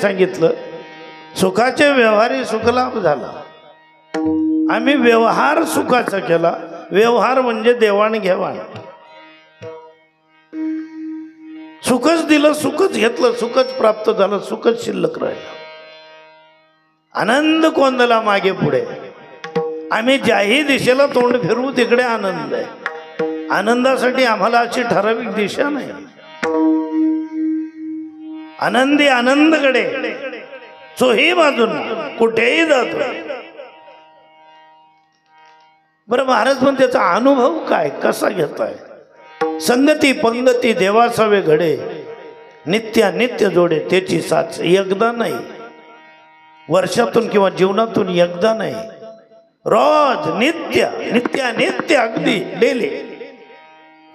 सांगितलं, सुखाचे व्यवहारी सुखलाभ झाला. आम्ही व्यवहार सुखाचा केला. व्यवहार म्हणजे देवाणघेवाण. सुखच दिलं, सुखच घेतलं, सुखच प्राप्त झालं, सुखच शिल्लक राहिलं. आनंद कोंदला मागे पुढे. आम्ही ज्याही दिशेला तोंड फिरवू तिकडे आनंद आहे. आनंदासाठी आम्हाला अशी ठराविक दिशा नाही. आनंदी आनंदकडे चोही बाजून कुठेही जातो. बरं, महाराज पण त्याचा अनुभव काय कसा घेताय? संगती पंगती देवासावे घडे, नित्य जोडे त्याची साथ. एकदा नाही, वर्षातून किंवा जीवनातून एकदा नाही, रोज नित्य अगदी डेली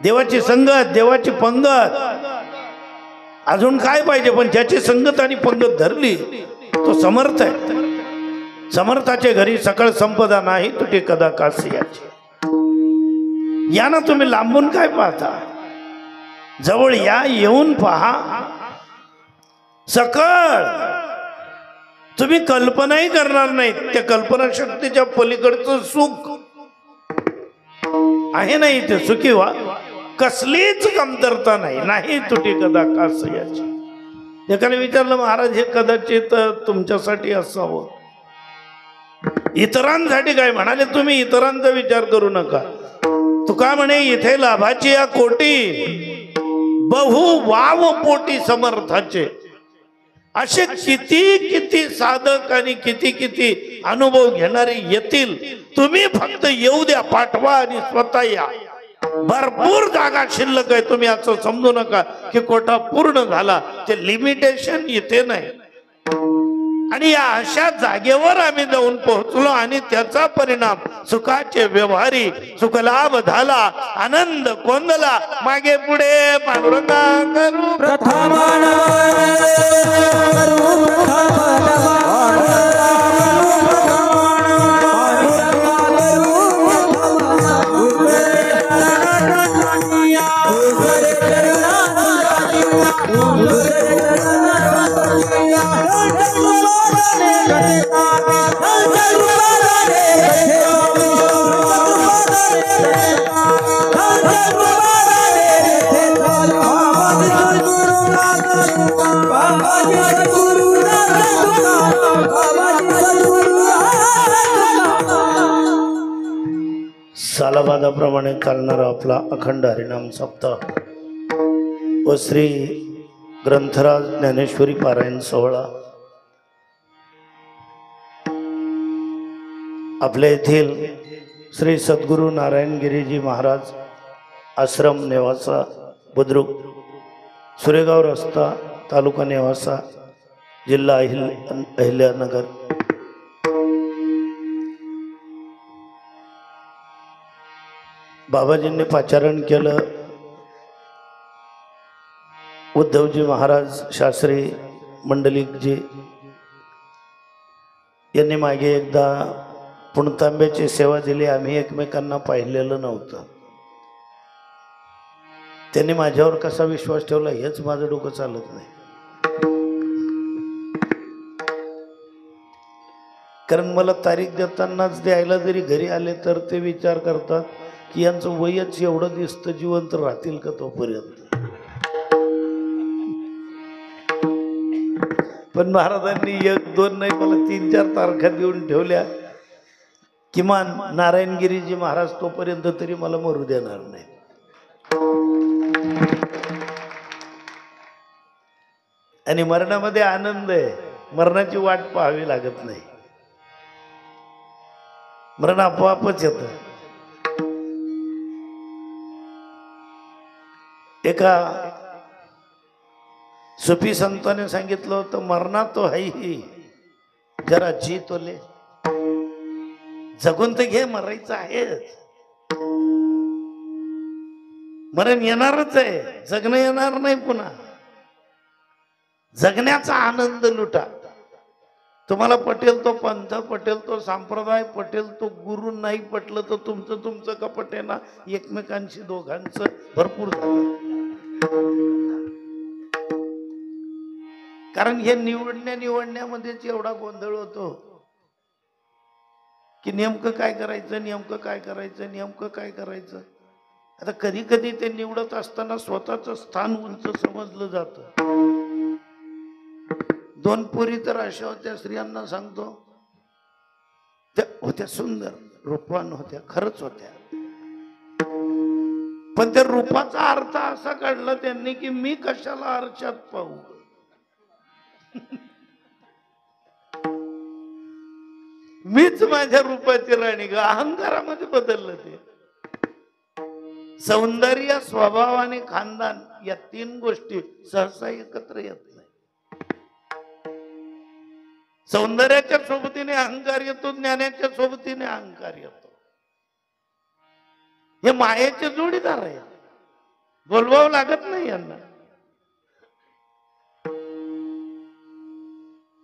देवाची संगत, देवाची पंगत. अजून काय पाहिजे? पण ज्याची संगत आणि पंगत धरली तो समर्थ आहे. समर्थाचे घरी सकळ संपदा नाही, तुटे कदा कासियाची. या ना, तुम्ही लांबून काय पाहता? जवळ या, येऊन पहा. सकळ तुम्ही कल्पनाही करणार नाही. त्या कल्पना शक्तीच्या पलीकडचं सुख आहे. नाही ते सुखी व्हा, कसलीच कमतरता नाही. नाही तुटी कदा कासियाची. एकाने विचारलं, महाराज हे कदाचित तुमच्यासाठी असावं. इतरांसाठी काय? म्हणाले, तुम्ही इतरांचा विचार करू नका. तुका म्हणे, इथे लाभाची या कोटी, बहु वाव पोटी समर्थाचे. असे किती साधक आणि किती अनुभव घेणारे येतील. तुम्ही फक्त येऊ द्या, पाठवा आणि स्वतः या. भरपूर जागा शिल्लक आहे. तुम्ही असं समजू नका की कोटा पूर्ण झाला. ते लिमिटेशन इथे नाही. आणि या अशा जागेवर आम्ही जाऊन पोहोचलो आणि त्याचा परिणाम सुखाचे व्यवहारी सुखलाभ झाला. आनंद कोंदला मागे पुढे. पांडुरंगा करू प्रथम सालाबादाप्रमाणे चालणारा आपला अखंड हरिनाम सप्ताह व श्री ग्रंथराज ज्ञानेश्वरी पारायण सोहळा आपल्या येथील श्री सद्गुरू नारायणगिरीजी महाराज आश्रम नेवासा बुद्रुक, सुरेगाव रस्ता, तालुका नेवासा, जिल्हा अहिल्यानगर. बाबाजींनी पाचारण केलं. उद्धवजी महाराज शास्त्री मंडलिकजी यांनी मागे एकदा पुणतांब्याची सेवा दिली. आम्ही एकमेकांना पाहिलेलं नव्हतं. त्यांनी माझ्यावर कसा विश्वास ठेवला हेच माझं डोकं चालत नाही. कारण मला तारीख देतानाच द्यायला जरी घरी आले तर ते विचार करतात की यांचं वयच एवढं दिसतं, जिवंत राहतील का तोपर्यंत. पण महाराजांनी 1-2 नाही, मला 3-4 तारखा देऊन ठेवल्या. किमान नारायणगिरीजी महाराज तोपर्यंत तरी मला मरू देणार नाही. आणि मरणामध्ये आनंद आहे. मरणाची वाट पाहावी लागत नाही. मरण आपोआपच येतं. एका सुफी संताने सांगितलं होतं, मरना तो है ही, जरा जी तो ले. जगून तर घे, मरायचं आहे. मरण येणारच आहे, जगणं येणार नाही पुन्हा. जगण्याचा आनंद लुटा. तुम्हाला पटेल तो पंथ, पटेल तो संप्रदाय, पटेल तो गुरु, नाही पटलं तर तुमचं का पटेना, एकमेकांशी दोघांचं भरपूर झालं. कारण हे निवडण्यामध्येच एवढा गोंधळ होतो की नेमकं काय करायचं, नेमकं काय करायचं, नेमकं काय करायचं. आता कधी कधी ते निवडत असताना स्वतःच स्थान उंच समजलं जातं. 2 पोरी तर अशा होत्या, स्त्रियांना सांगतो, त्या होत्या सुंदर, रूपवान होत्या, खरंच होत्या. पण त्या रूपाचा अर्थ असा काढला त्यांनी की मी कशाला आरशात पाहू. मीच माझ्या रूपाची राणी ग. अहंकारामध्ये बदललं ते. सौंदर्य, स्वभाव आणि खानदान या 3 गोष्टी सहसा एकत्र येत नाही. सौंदर्याच्या सोबतीने अहंकार येतो, ज्ञानाच्या सोबतीने अहंकार येतो. हे मायेचे जोडीदार आहे, बोलवावं लागत नाही यांना.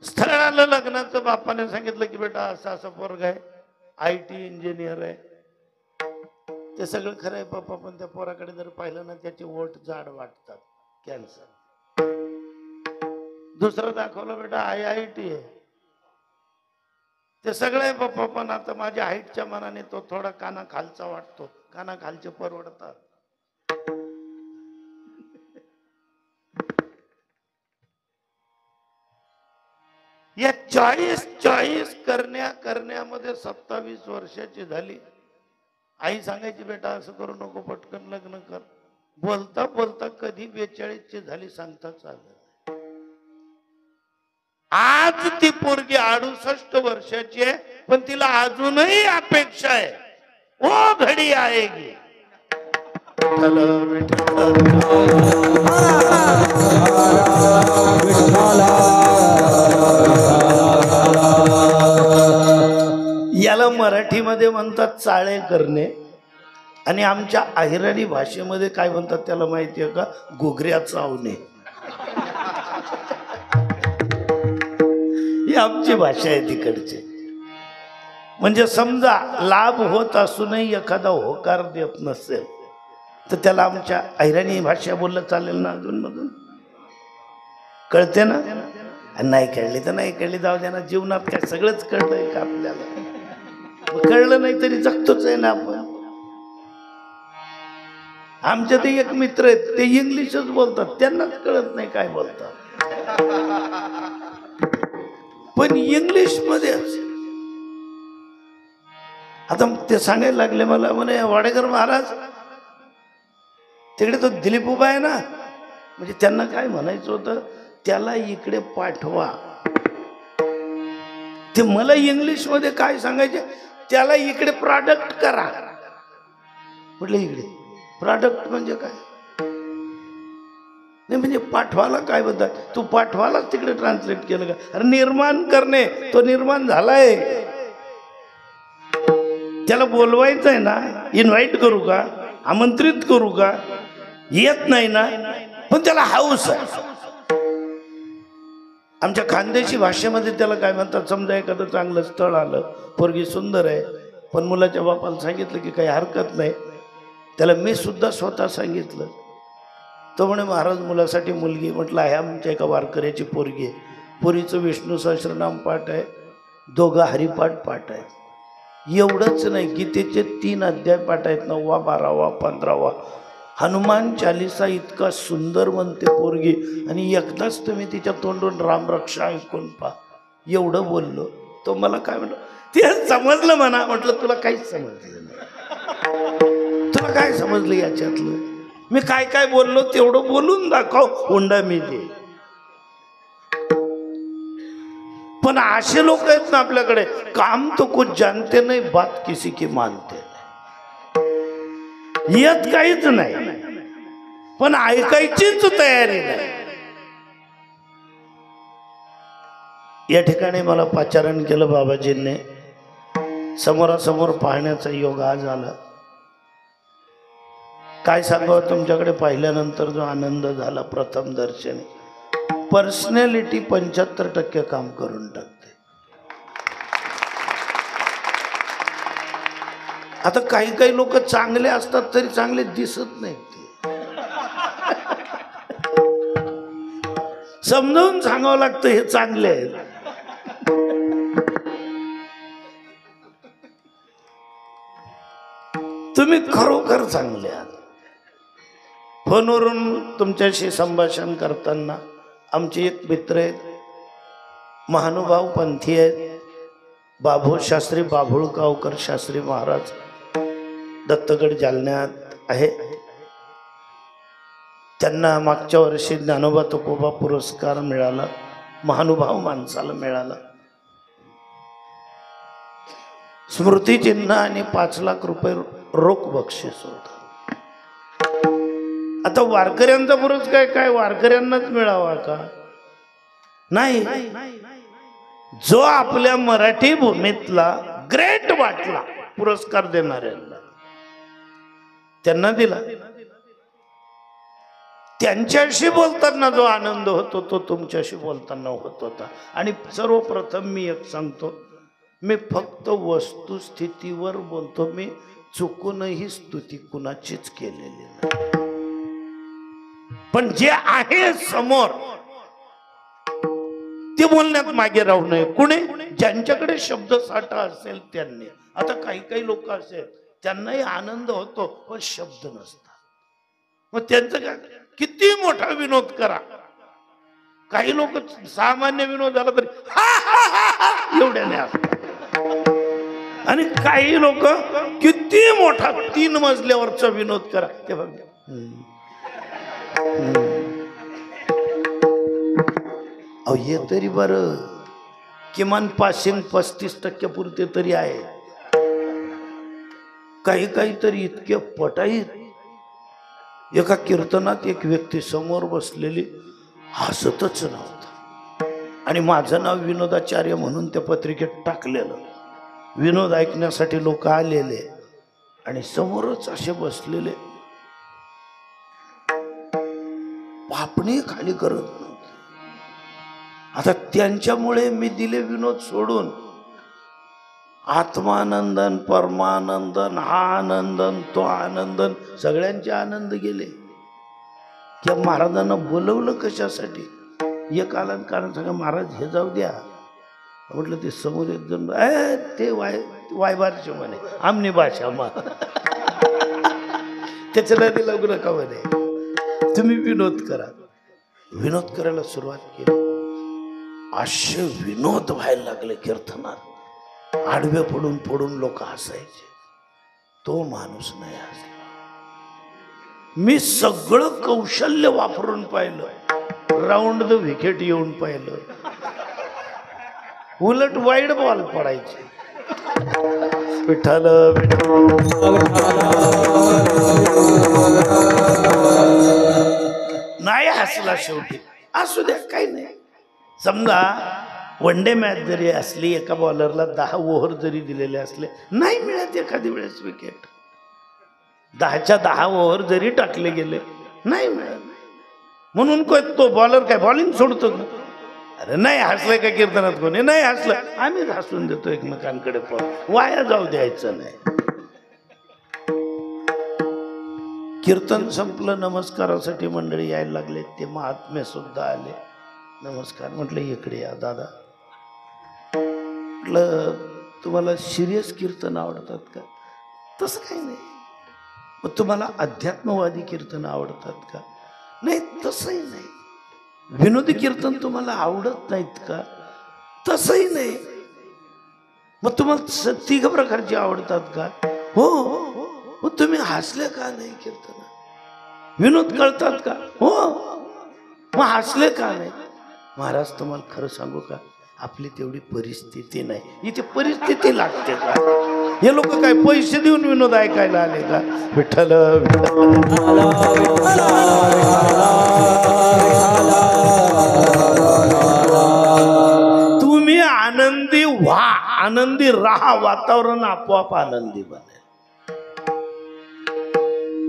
स्थळ आलं लग्नाचं, बापाने सांगितलं की बेटा असा असा पोरगा आहे, IT इंजिनियर आहे. ते सगळं खरं आहे पप्पा, पण त्या पोराकडे जर पाहिलं ना त्याचे ओठ जाड वाटतात, कॅन्सर. दुसरं दाखवलं, बेटा IIT आहे. ते सगळं आहे पप्पा, पण आता माझ्या हाईटच्या मनाने तो थोडा काना खालचा वाटतो, काना खालचे परवडतात. या चॉईस करण्यामध्ये 27 वर्षाची झाली. आई सांगायची बेटा असं करू नको, पटकन लग्न कर. बोलता बोलता कधी 42 ची झाली सांगताच आलं. आज ती पोरगी 68 वर्षाची आहे, पण तिला अजूनही अपेक्षा आहे, ओ घडी आएगी. याला मराठीमध्ये म्हणतात चाळे करणे, आणि आमच्या अहिराणी भाषेमध्ये काय म्हणतात त्याला माहितीये का? घुगऱ्या चावणे. ही आमची भाषा आहे तिकडची. म्हणजे समजा लाभ होत असूनही एखादा होकार देत नसेल तर त्याला आमच्या अहिराणी भाषा बोललं चालेल ना? अजून मधून कळते ना? नाही कळली तर नाही कळली, जाऊ द्या ना. जीवनात काय सगळंच कळलंय का आपल्याला? कळलं नाही तरी जगतोच आहे ना आपण. आमचे ते एक मित्र आहेत, ते इंग्लिशच बोलतात, त्यांनाच कळत नाही काय बोलतात, पण इंग्लिश मध्येच. आता ते सांगायला लागले मला, म्हणे वाडेकर महाराज तिकडे तो दिलीप उभा आहे ना, म्हणजे त्यांना काय म्हणायचं होतं, त्याला इकडे पाठवा. ते मला इंग्लिश मध्ये काय सांगायचे, त्याला इकडे प्रॉडक्ट करा. म्हटलं इकडे प्रॉडक्ट म्हणजे काय? नाही म्हणजे पाठवाला काय बद्दल, तू पाठवाला तिकडे ट्रान्सलेट केलं का? अरे निर्माण करणे, तो निर्माण झालाय, त्याला बोलवायचं आहे ना. इन्व्हाइट करू का, आमंत्रित करू का? येत नाही ना, पण त्याला हाऊस आहे. आमच्या खानदेशी भाषेमध्ये त्याला काय म्हणतात, समजा एखादं चांगलं स्थळ आलं, पोरगी सुंदर आहे, पण मुलाच्या बापाला सांगितलं की काही हरकत नाही. त्याला मी सुद्धा स्वतः सांगितलं. तो म्हणे महाराज मुलासाठी मुलगी. म्हटलं आहे आमच्या एका वारकऱ्याची पोरगी आहे, पोरीचं विष्णू सहस्रनाम पाठ आहे, 2 हरिपाठ पाठ आहे. एवढंच नाही, गीतेचे 3 अध्याय पाठ आहेत, 9वा 12वा 15वा. हनुमान चालिसा इतका सुंदर म्हणते पोरगी, आणि एकदाच तुम्ही तिच्या तोंडून रामरक्षा ऐकून पहा. एवढं बोललो. तो मला काय म्हणलं, ते समजलं म्हणा. म्हटलं तुला काहीच समजलं नाही, तुला काय समजलं याच्यातलं? मी काय काय बोललो तेवढं बोलून दाखव, हुंडा मी दे. पण असे लोक आहेत ना आपल्याकडे, काम तो कुछ जानते नाही, बात किसी की मानते नाही. येत काहीच नाही, पण ऐकायचीच तयारी नाही. या ठिकाणी मला पाचारण केलं बाबाजींनी, समोरासमोर पाहण्याचा योग आज आला. काय सांगावं तुमच्याकडे पाहिल्यानंतर जो आनंद झाला प्रथम दर्शनी. पर्सनॅलिटी 75% काम करून टाकते. आता काही काही लोक चांगले असतात तरी चांगले दिसत नाहीत. समजावून सांगावं लागतं हे चांगले आहे. तुम्ही खरोखर चांगले आहात. फोनवरून तुमच्याशी संभाषण करताना आमचे एक मित्र आहेत, महानुभाव पंथी आहेत, बाभू शास्त्री बाभुळगावकर शास्त्री महाराज, दत्तगड जालन्यात आहे. त्यांना मागच्या वर्षी ज्ञानोबा तुकोबा पुरस्कार मिळाला, महानुभाव माणसाला मिळाला. स्मृतिचिन्ह आणि 5 लाख रुपये रोख बक्षीस होत. आता वारकऱ्यांचा पुरस्कार काय वारकऱ्यांनाच मिळावा का? नाही, जो आपल्या मराठी भूमीतला ग्रेट वाटला पुरस्कार देणाऱ्यांना त्यांना दिला. त्यांच्याशी बोलताना जो आनंद होतो तो तुमच्याशी बोलताना होत होता. आणि सर्वप्रथम मी एक सांगतो, मी फक्त वस्तुस्थितीवर बोलतो. मी चुकूनही स्तुती कुणाचीच केलेली नाही. पण जे आहे समोर ते बोलण्यात मागे राहू नये. कुणी ज्यांच्याकडे शब्दसाठा असेल त्यांनी. आता काही काही लोक असेल त्यांनाही आनंद होतो पण शब्द नसतात. मग त्यांचं काय, किती मोठा विनोद करा, काही लोक सामान्य विनोद झाला तरी हा हा हा हा एवढ्याने असतात. आणि काही लोक किती मोठा 3 मजल्यावरचा विनोद करा ते बघ. अहो हे तरी बरं, किमान 35% पुरते तरी आहे. काही काही तरी इतके पटाईत. एका कीर्तनात एक व्यक्ती समोर बसलेली हसतच नव्हता आणि माझं नाव विनोदाचार्य म्हणून त्या पत्रिकेत टाकलेलं. विनोद ऐकण्यासाठी लोक आलेले आणि समोरच असे बसलेले पापणी खाली करत नव्हते. आता त्यांच्यामुळे मी दिले विनोद सोडून. आत्मानंदन, परमानंदन, हा आनंदन, तो आनंदन, सगळ्यांचे आनंद गेले. त्या महाराजांना बोलवलं कशासाठी? एक आला कारण सांगा महाराज हे जाऊ द्या. म्हटलं ते समोर एक जण ते वायबारचे म्हणे आमनी भाषा मग त्याच्याला ते लागू नका म्हणे, तुम्ही विनोद करा. विनोद करायला सुरुवात केली. असे विनोद व्हायला लागले कीर्तनात. आडवे पडून पडून लोक हसायचे. तो माणूस नाही हसला. मी सगळं कौशल्य वापरून पाहिलं, राऊंड द विकेट येऊन पाहिलं, उलट वाईड बॉल पडायचे. विठ्ठल नाही हसला शेवटी. असू द्या काही नाही. समजा वन डे मॅच जरी असली, एका बॉलरला 10 ओव्हर जरी दिलेले असले, नाही मिळत एखादी वेळेस विकेट, 10च्या 10 ओव्हर जरी टाकले गेले नाही मिळत. म्हणून तो बॉलर काय बॉलिंग सोडतो का? अरे नाही हसलं का कीर्तनात कोणी? नाही हसलं, आम्हीच हसून देतो एकमेकांकडे, पण वाया जाऊ द्यायचं नाही. कीर्तन संपलं, नमस्कारासाठी मंडळी यायला लागले. ते महात्मे सुद्धा आले. नमस्कार म्हटलं, इकडे या दादा. म्हटलं तुम्हाला सिरियस कीर्तन आवडतात का? तसं काही नाही. मग तुम्हाला अध्यात्मवादी कीर्तन आवडतात का? नाही तसंही नाही. विनोदी कीर्तन तुम्हाला आवडत नाहीत का? तसंही नाही. मग तुम्हाला 3 प्रकारचे आवडतात का? हो. मग तुम्ही हसले का नाही कीर्तनात? विनोद कळतात का? हो. मग हसले का नाही? महाराज तुम्हाला खरं सांगू का, आपली तेवढी परिस्थिती नाही. इथे परिस्थिती लागते का? हे लोक काय पैसे देऊन विनोद ऐकायला आले का? विठ्ठल तुम्ही आनंदी व्हा, आनंदी राहा, वातावरण आपोआप आनंदी बनेल.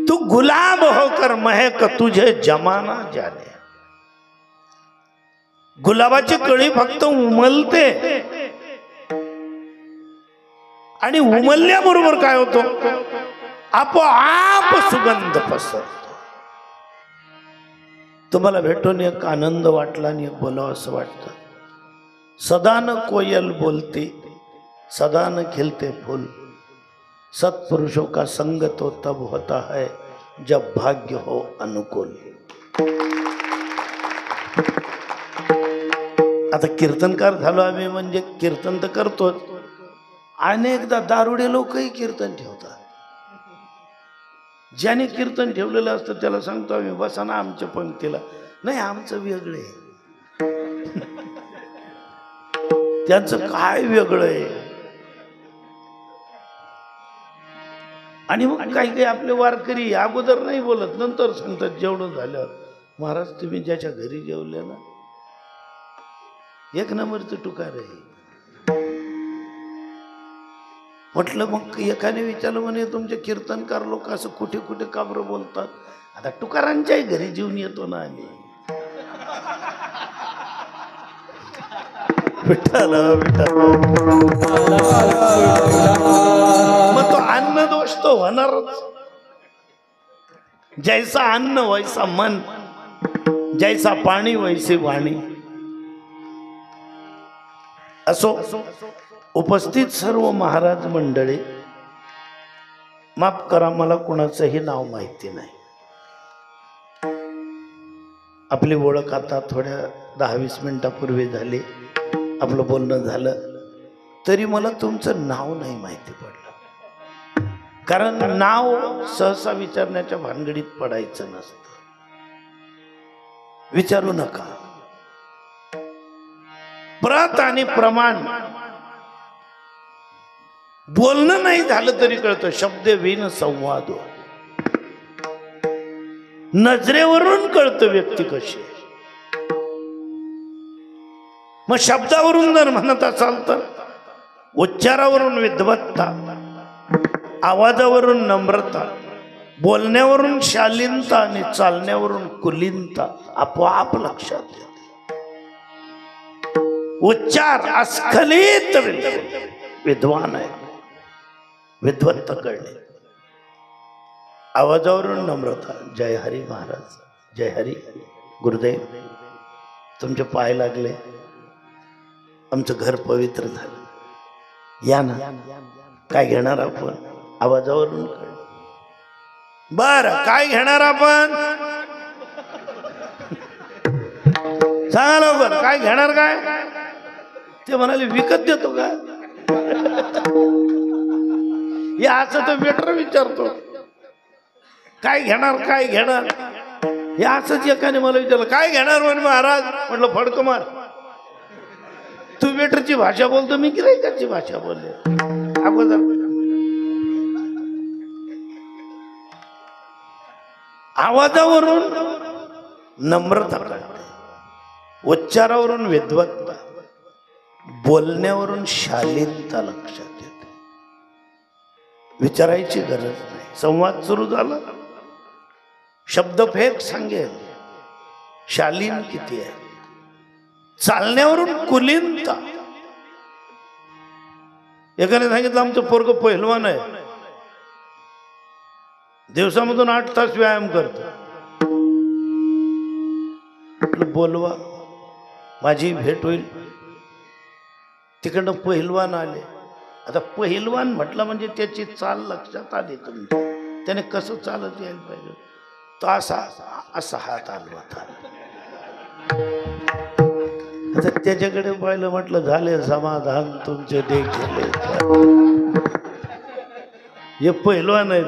तू गुलाब होकर महक तुझे जमाना जाने. गुलाबाची कळी फक्त उमलते आणि उमलल्याबरोबर काय होतो? आपोआप सुगंध पसरतो. तुम्हाला भेटून एक आनंद वाटला आणि एक बोलावं असं वाटतं. सदा न कोयल बोलते, सदा न खिलते फूल, सत्पुरुषों का संग तो तब होता है जब भाग्य हो अनुकूल. आता कीर्तनकार झालो आम्ही म्हणजे कीर्तन तर करतोच, अनेकदा दारुडे लोकही कीर्तन ठेवतात. ज्याने कीर्तन ठेवलेलं असतं त्याला सांगतो आम्ही बसा ना आमच्या पंक्तीला. नाही, आमचं वेगळं आहे. त्यांचं काय वेगळं आहे. आणि मग काही काही आपले वारकरी अगोदर नाही बोलत, नंतर सांगतात जेवढं झाल्यावर, महाराज तुम्ही ज्याच्या घरी जेवले ना एक नंबरचं टुकार आहे. म्हटलं मग एकाने विचारलं म्हणे तुमचे कीर्तनकार लोक असं कुठे कुठे का बरं बोलतात. आता तुकारांच्याही घरी जेवून येतो ना आम्ही. मग तो अन्न दोष तो होणारच. जैसा अन्न वैसा मन, जैसा पाणी वैसे वाणी. असो, उपस्थित सर्व महाराज मंडळी, माफ करा मला कुणाचंही नाव माहिती नाही. आपली ओळख आता थोड्या 10-20 मिनिटापूर्वी झाली, आपलं बोलणं झालं, तरी मला तुमचं नाव नाही माहिती पडलं. कारण नाव सहसा विचारण्याच्या भानगडीत पडायचं नसतं. विचारू नका. प्रत आणि प्रमाण बोलणं नाही झालं तरी कळतं. शब्द विन संवाद, नजरेवरून कळतं व्यक्ती कशी. मग शब्दावरून जर म्हणत असाल तर उच्चारावरून विद्वत्ता, आवाजावरून नम्रता, बोलण्यावरून शालीनता आणि चालण्यावरून कुलीनता आपोआप लक्षात येते. उच्चार अस्खलित विद्वान आहे, विद्वत्ता कळले. आवाजावरून नम्रता. जय हरी महाराज, जय हरी. गुरुदेव तुमचे पाय लागले, आमचं घर पवित्र झालं. या ना, काय घेणार आपण? आवाजावरून कळलं. बर, काय घेणार आपण? सांगा लवकर, काय घेणार? काय ते म्हणाले विकत देतो का? या असं तर वेटर विचारतो काय घेणार, काय घेणार. या असंच एकाने मला विचारलं काय घेणार म्हणे महाराज. म्हटलं फडक मार. तू वेटरची भाषा बोलतो, मी गिरायकाची भाषा बोलले. अगोदर आवाजावरून नम्रता कळते, उच्चारावरून विद्वत्ता, बोलण्यावरून शालीनता लक्षात येते. विचारायची गरज नाही. संवाद सुरू झाला, शब्दफेक सांगेल शालीन किती आहे. चालण्यावरून कुलीनता. एकाने सांगितलं आमचं पोरग पहिलवान आहे, दिवसामधून 8 तास व्यायाम करतो. बोलवा, माझी भेट होईल. तिकडनं पहिलवान आले. आता पहिलवान म्हटलं म्हणजे त्याची चाल लक्षात आली तुमच्या. त्याने कसं चालत यायला पाहिजे. तो असा हात हलवत आला. आता त्याच्याकडे पाहिलं, म्हटलं झाले समाधान तुमचे देखील. हे पहिलवान आहेत.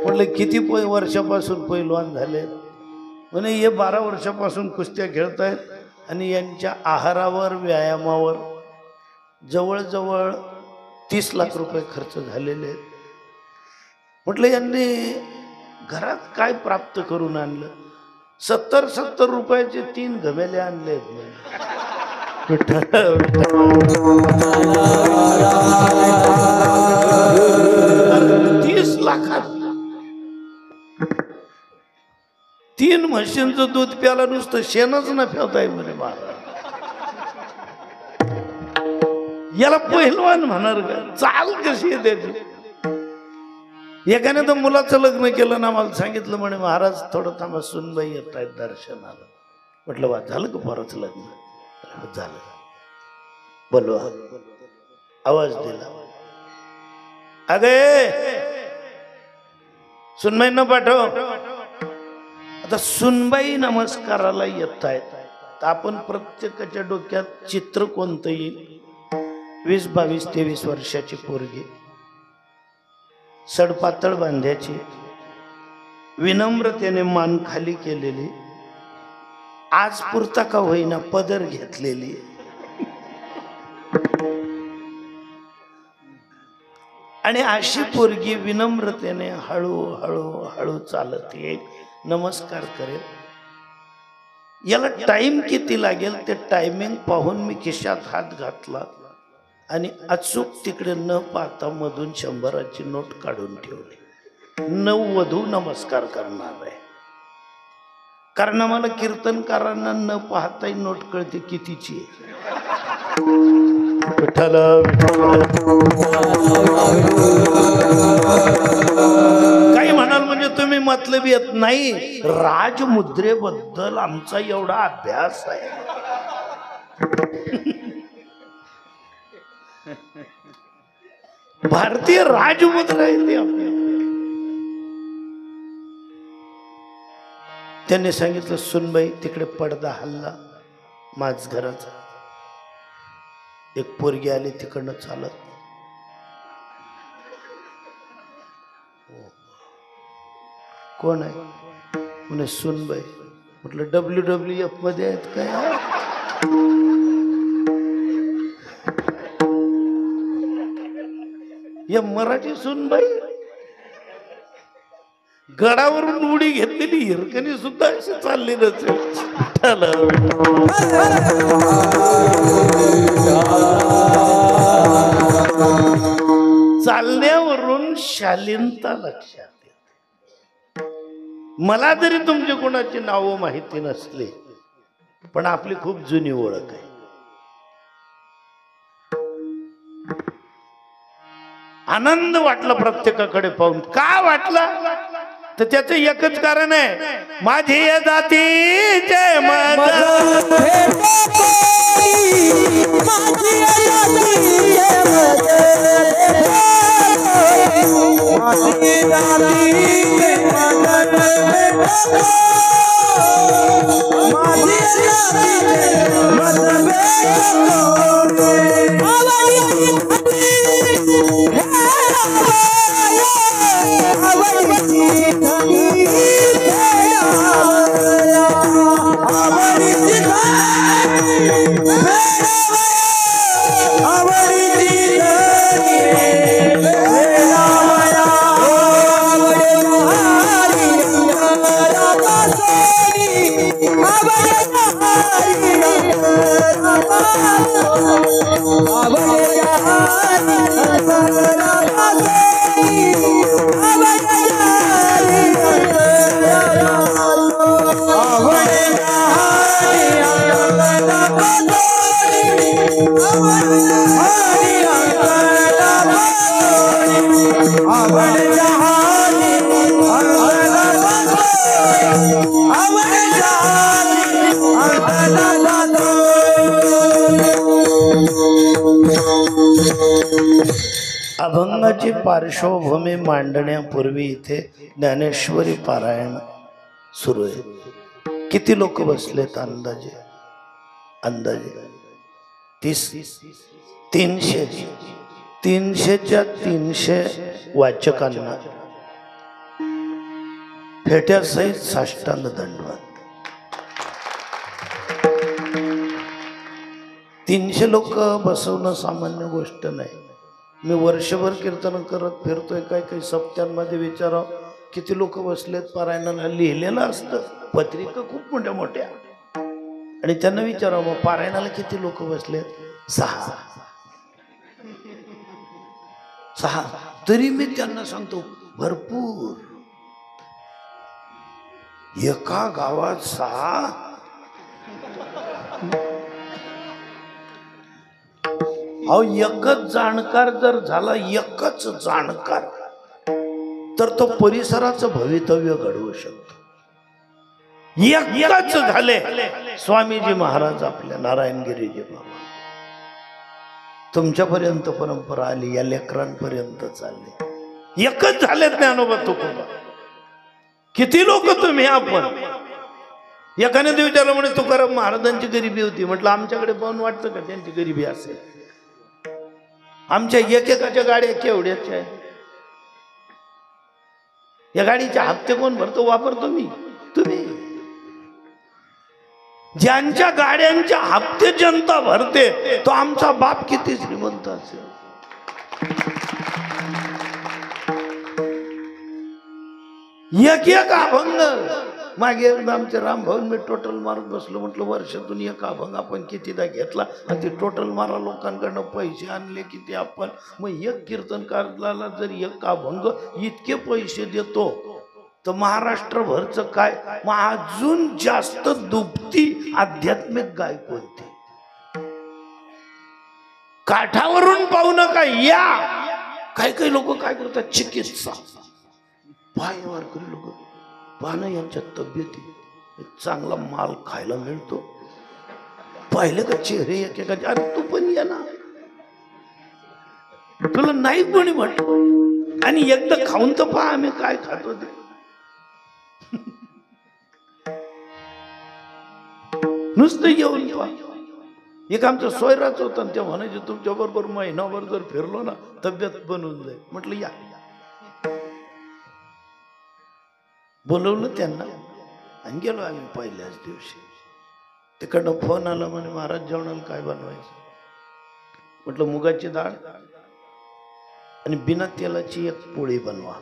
म्हटलं किती वर्षापासून पहिलवान झाले? म्हणे हे 12 वर्षापासून कुस्त्या खेळत आहेत आणि यांच्या आहारावर, व्यायामावर जवळजवळ 30 लाख रुपये खर्च झालेले आहेत. म्हटलं यांनी घरात काय प्राप्त करून आणलं? 70 रुपयाचे 3 घमेले आणले आहेत. 30 लाखात 3 म्हशींचं दूध प्याला नुसतं शेणच न फेवताय म्हणे महाराज. याला पहिलवान म्हणणार का? चाल कशी आहे त्याची? एकाने तर मुलाचं लग्न केलं ना, मला सांगितलं म्हणे महाराज थोडं थांबा, सुनबाई येत आहेत दर्शनाला. म्हटलं वा, झालं का पोराचं लग्न? झालं. बोलवा. आवाज दिला, अगे सुनबाई न पाठव. आता सुनबाई नमस्काराला येत आहेत, तर आपण प्रत्येकाच्या डोक्यात चित्र कोणतं येईल? 20, 22, 23 वर्षाची पोरगी, सडपातळ बांध्याची, विनम्रतेने मान खाली केलेली, आज पुरता का होईना पदर घेतलेली, आणि अशी पोरगी विनम्रतेने हळू हळू हळू चालत येईल, नमस्कार करेल. याला टाइम किती लागेल ते टायमिंग पाहून मी खिशात हात घातला आणि अचूक तिकडे न पाहता मधून 100ची नोट काढून ठेवली. नववधू नमस्कार करणार आहे, कारण आम्हाला कीर्तनकारांना न पाहताही नोट कळते कितीची आहे. विठ्ठल काही म्हणाल म्हणजे तुम्ही मतलबी येत नाही. राजमुद्रेबद्दल आमचा एवढा अभ्यास आहे. भारतीय राजमुद्रा आहे ती आपली. त्यांनी सांगितलं सुनबाई तिकडे पडदा हल्ला माझ घराचा. एक पोरगी आली तिकडनं चालत. कोण आहे म्हणे सुनबाई. म्हटलं WWF मध्ये आहेत काय? या मराठी सुनबाई गडावरून उडी घेतलेली हिरकणी सुद्धा अशी चालली नसेल. चालण्यावरून शालीनता लक्षात येते. मला जरी तुमची कोणाची नावं माहिती नसली, पण आपली खूप जुनी ओळख आहे. आनंद वाटला प्रत्येकाकडे पाहून. का वाटला? तर त्याचं एकच कारण आहे, माझी या जातीचे अभंगाची पार्श्वभूमी मांडण्यापूर्वी इथे ज्ञानेश्वरी पारायण सुरू आहे. किती लोक बसलेत? अंदाजे 300च्या 300 वाचकांना फेट्यासहित साष्टांग दंडवत. 300 लोक बसवणं सामान्य गोष्ट नाही. मी वर्षभर कीर्तन करत फिरतोय, काही सप्त्यांमध्ये विचाराव किती लोक बसलेत पारायणाला. लिहिलेलं असतं, पत्रिका खूप मोठ्या मोठ्या, आणि त्यांना विचारावं मग पारायणाला किती लोक बसलेत? 6. तरी मी त्यांना सांगतो भरपूर. एका गावात 6? अहो, एकच जाणकार जर झाला, एकच जाणकार, तर तो परिसराचं भवितव्य घडवू शकतो. एकच झाले स्वामीजी महाराज आपल्या नारायणगिरीजी बाबा. तुमच्यापर्यंत परंपरा आली, या लेकरांपर्यंत चालली. एकच झाले ज्ञानोबा तुकोबा. किती लोक तुम्ही आपण. एकाने विचारलं म्हणे तुकाराम महाराजांची गरिबी होती. म्हटलं आमच्याकडे पाहून वाटतं का त्यांची गरिबी असेल? आमच्या एकेकाच्या गाड्या केवढ्याच्या आहेत. या गाडीचे हप्ते कोण भरतो? वापरतो मी, तुम्ही. ज्यांच्या गाड्यांच्या हप्ते जनता भरते तो आमचा बाप किती श्रीमंत असेल. एक एक अभंग. मागे आमच्या रामभाऊन मी टोटल मारत बसलो. म्हटलं वर्षातून एक अभंग आपण कितीदा घेतला आणि ते टोटल मारा लोकांकडनं पैसे आणले किती आपण. मग एक कीर्तनकाराला जर एक अभंग इतके पैसे देतो तर महाराष्ट्रभरचं काय. मग अजून जास्त दुभती आध्यात्मिक गाय कोणती. काठावरून पाहू नका या. काही काही लोक काय करतात, चिकित्सा पायावर करी लोक पाहणं. यांच्या तब्येती चांगला माल खायला मिळतो. पाहिलं का चेहरे एकेकाचे. अरे तू पण या ना, तुला नाही कोणी म्हटलं. आणि एकदा खाऊन तर पहा आम्ही काय खातो ते. नुसतं येऊन पहा. एक आमचं सोयराच होतं, ते म्हणायचे तुमच्या बरोबर महिनाभर जर फिरलो ना तब्येत बनवून जाईल. म्हटलं या. बोलवलं त्यांना आणि गेलो आम्ही पहिल्याच दिवशी. तिकडनं फोन आला म्हणे महाराज जेवणाला काय बनवायचं. म्हटलं मुगाची डाळ आणि बिना तेलाची एक पोळी बनवा.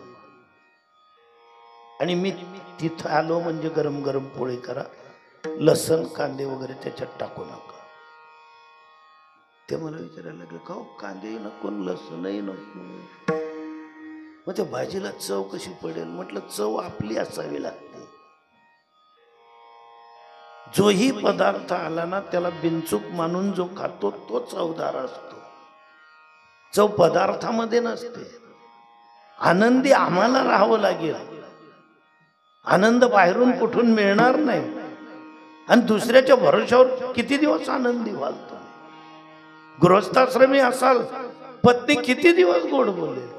आणि मी तिथं आलो म्हणजे गरम गरम पोळी करा, लसण कांदे वगैरे त्याच्यात टाकू नका. ते मला विचारायला लागले का कांदे नको लसणही नको. मग त्या भाजीला चव कशी पडेल. म्हटलं चव आपली असावी लागते. जोही पदार्थ आला ना त्याला बिनचूक मानून जो खातो तो चवदार असतो. चव पदार्थामध्ये नसते. आनंदी आम्हाला राहावं लागेल. आनंद बाहेरून कुठून मिळणार नाही. आणि दुसऱ्याच्या भरोशावर किती दिवस आनंदी व्हाल तुम्ही. गृहस्थाश्रमी असाल, पत्नी किती दिवस गोड बोलेल.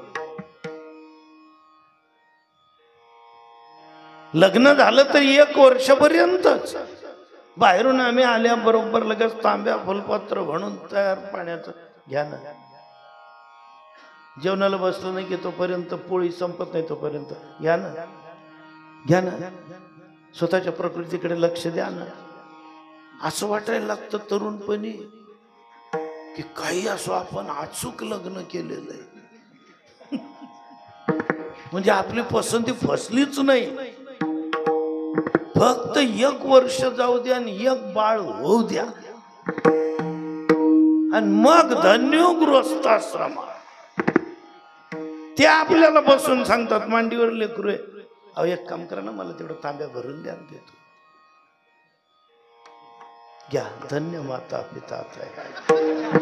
लग्न झालं तर 1 वर्षपर्यंतच. बाहेरून आम्ही आल्याबरोबर लगेच तांब्या फुलपात्र म्हणून तयार पाण्याचं घ्या ना. जेवणाला बसलं नाही की तोपर्यंत पोळी संपत नाही तोपर्यंत घ्या ना, घ्या ना. स्वतःच्या प्रकृतीकडे लक्ष द्या ना. असं वाटायला लागतं तरुणपणी की काही असो आपण अचूक लग्न केलेलं आहे. म्हणजे आपली पसंती फसलीच नाही. फक्त 1 वर्ष जाऊ द्या आणि 1 बाळ होऊ द्या आणि मग धन्य गृहस्थाश्रम. ते आपल्याला बसून सांगतात मांडीवर लेकरू आहे. अहो एक काम करा ना, मला तेवढं तांब्या भरून द्या, देतो. घ्या, धन्य माता पिता आहे.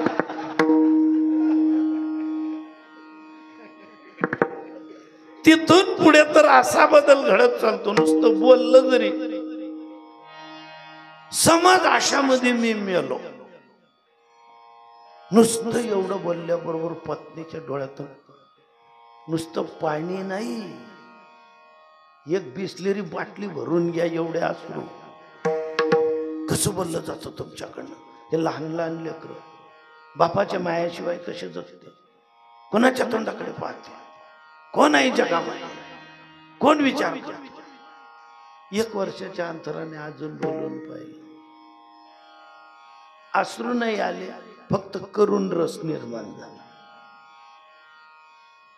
तिथून पुढे तर असा बदल घडत चालतो. नुसतं बोललं जरी समाज आशामध्ये मी मेलो. नुसतं एवढं बोलल्याबरोबर पत्नीच्या डोळ्यातून नुसतं पाणी नाही, 1 बिसलेरी बाटली भरून घ्या एवढे अश्रू. कसं बोललं जातं तुमच्याकडनं. हे लहान लहान लेकरं बापाच्या मायाशिवाय कसे जगते. कोणाच्या तोंडाकडे पाहते. कोण आहे जगामध्ये, कोण विचार करते. 1 वर्षाच्या अंतराने अजून बोलून पाहिजे. अश्रू नाही आले, फक्त करुण रस निर्माण झाला.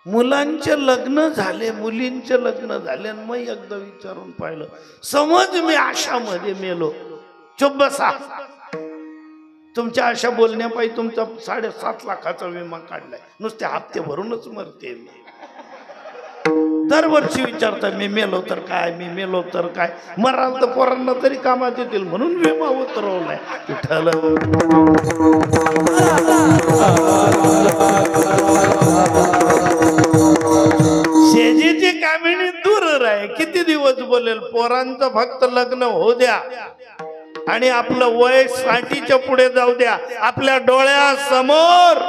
मुलांचे लग्न झाले, मुलींचे लग्न झाले. मग एकदा विचारून पाहिलं, समज मी आशामध्ये मेलो. चुप बसा. तुमच्या अशा बोलण्यापायी तुमचा 7.5 लाखाचा विमा काढलाय. नुसते हप्ते भरूनच मरते मी. दरवर्षी विचारता मी मेलो तर काय, मी मेलो तर काय. मराल तर पोरांना तरी कामात येतील म्हणून विमा उतरवलाय. विठ्ठल शेजीची काय बोलेल, पोरांचं फक्त लग्न होऊ द्या आणि आपलं वय 60च्या पुढे जाऊ द्या, आपल्या डोळ्यासमोर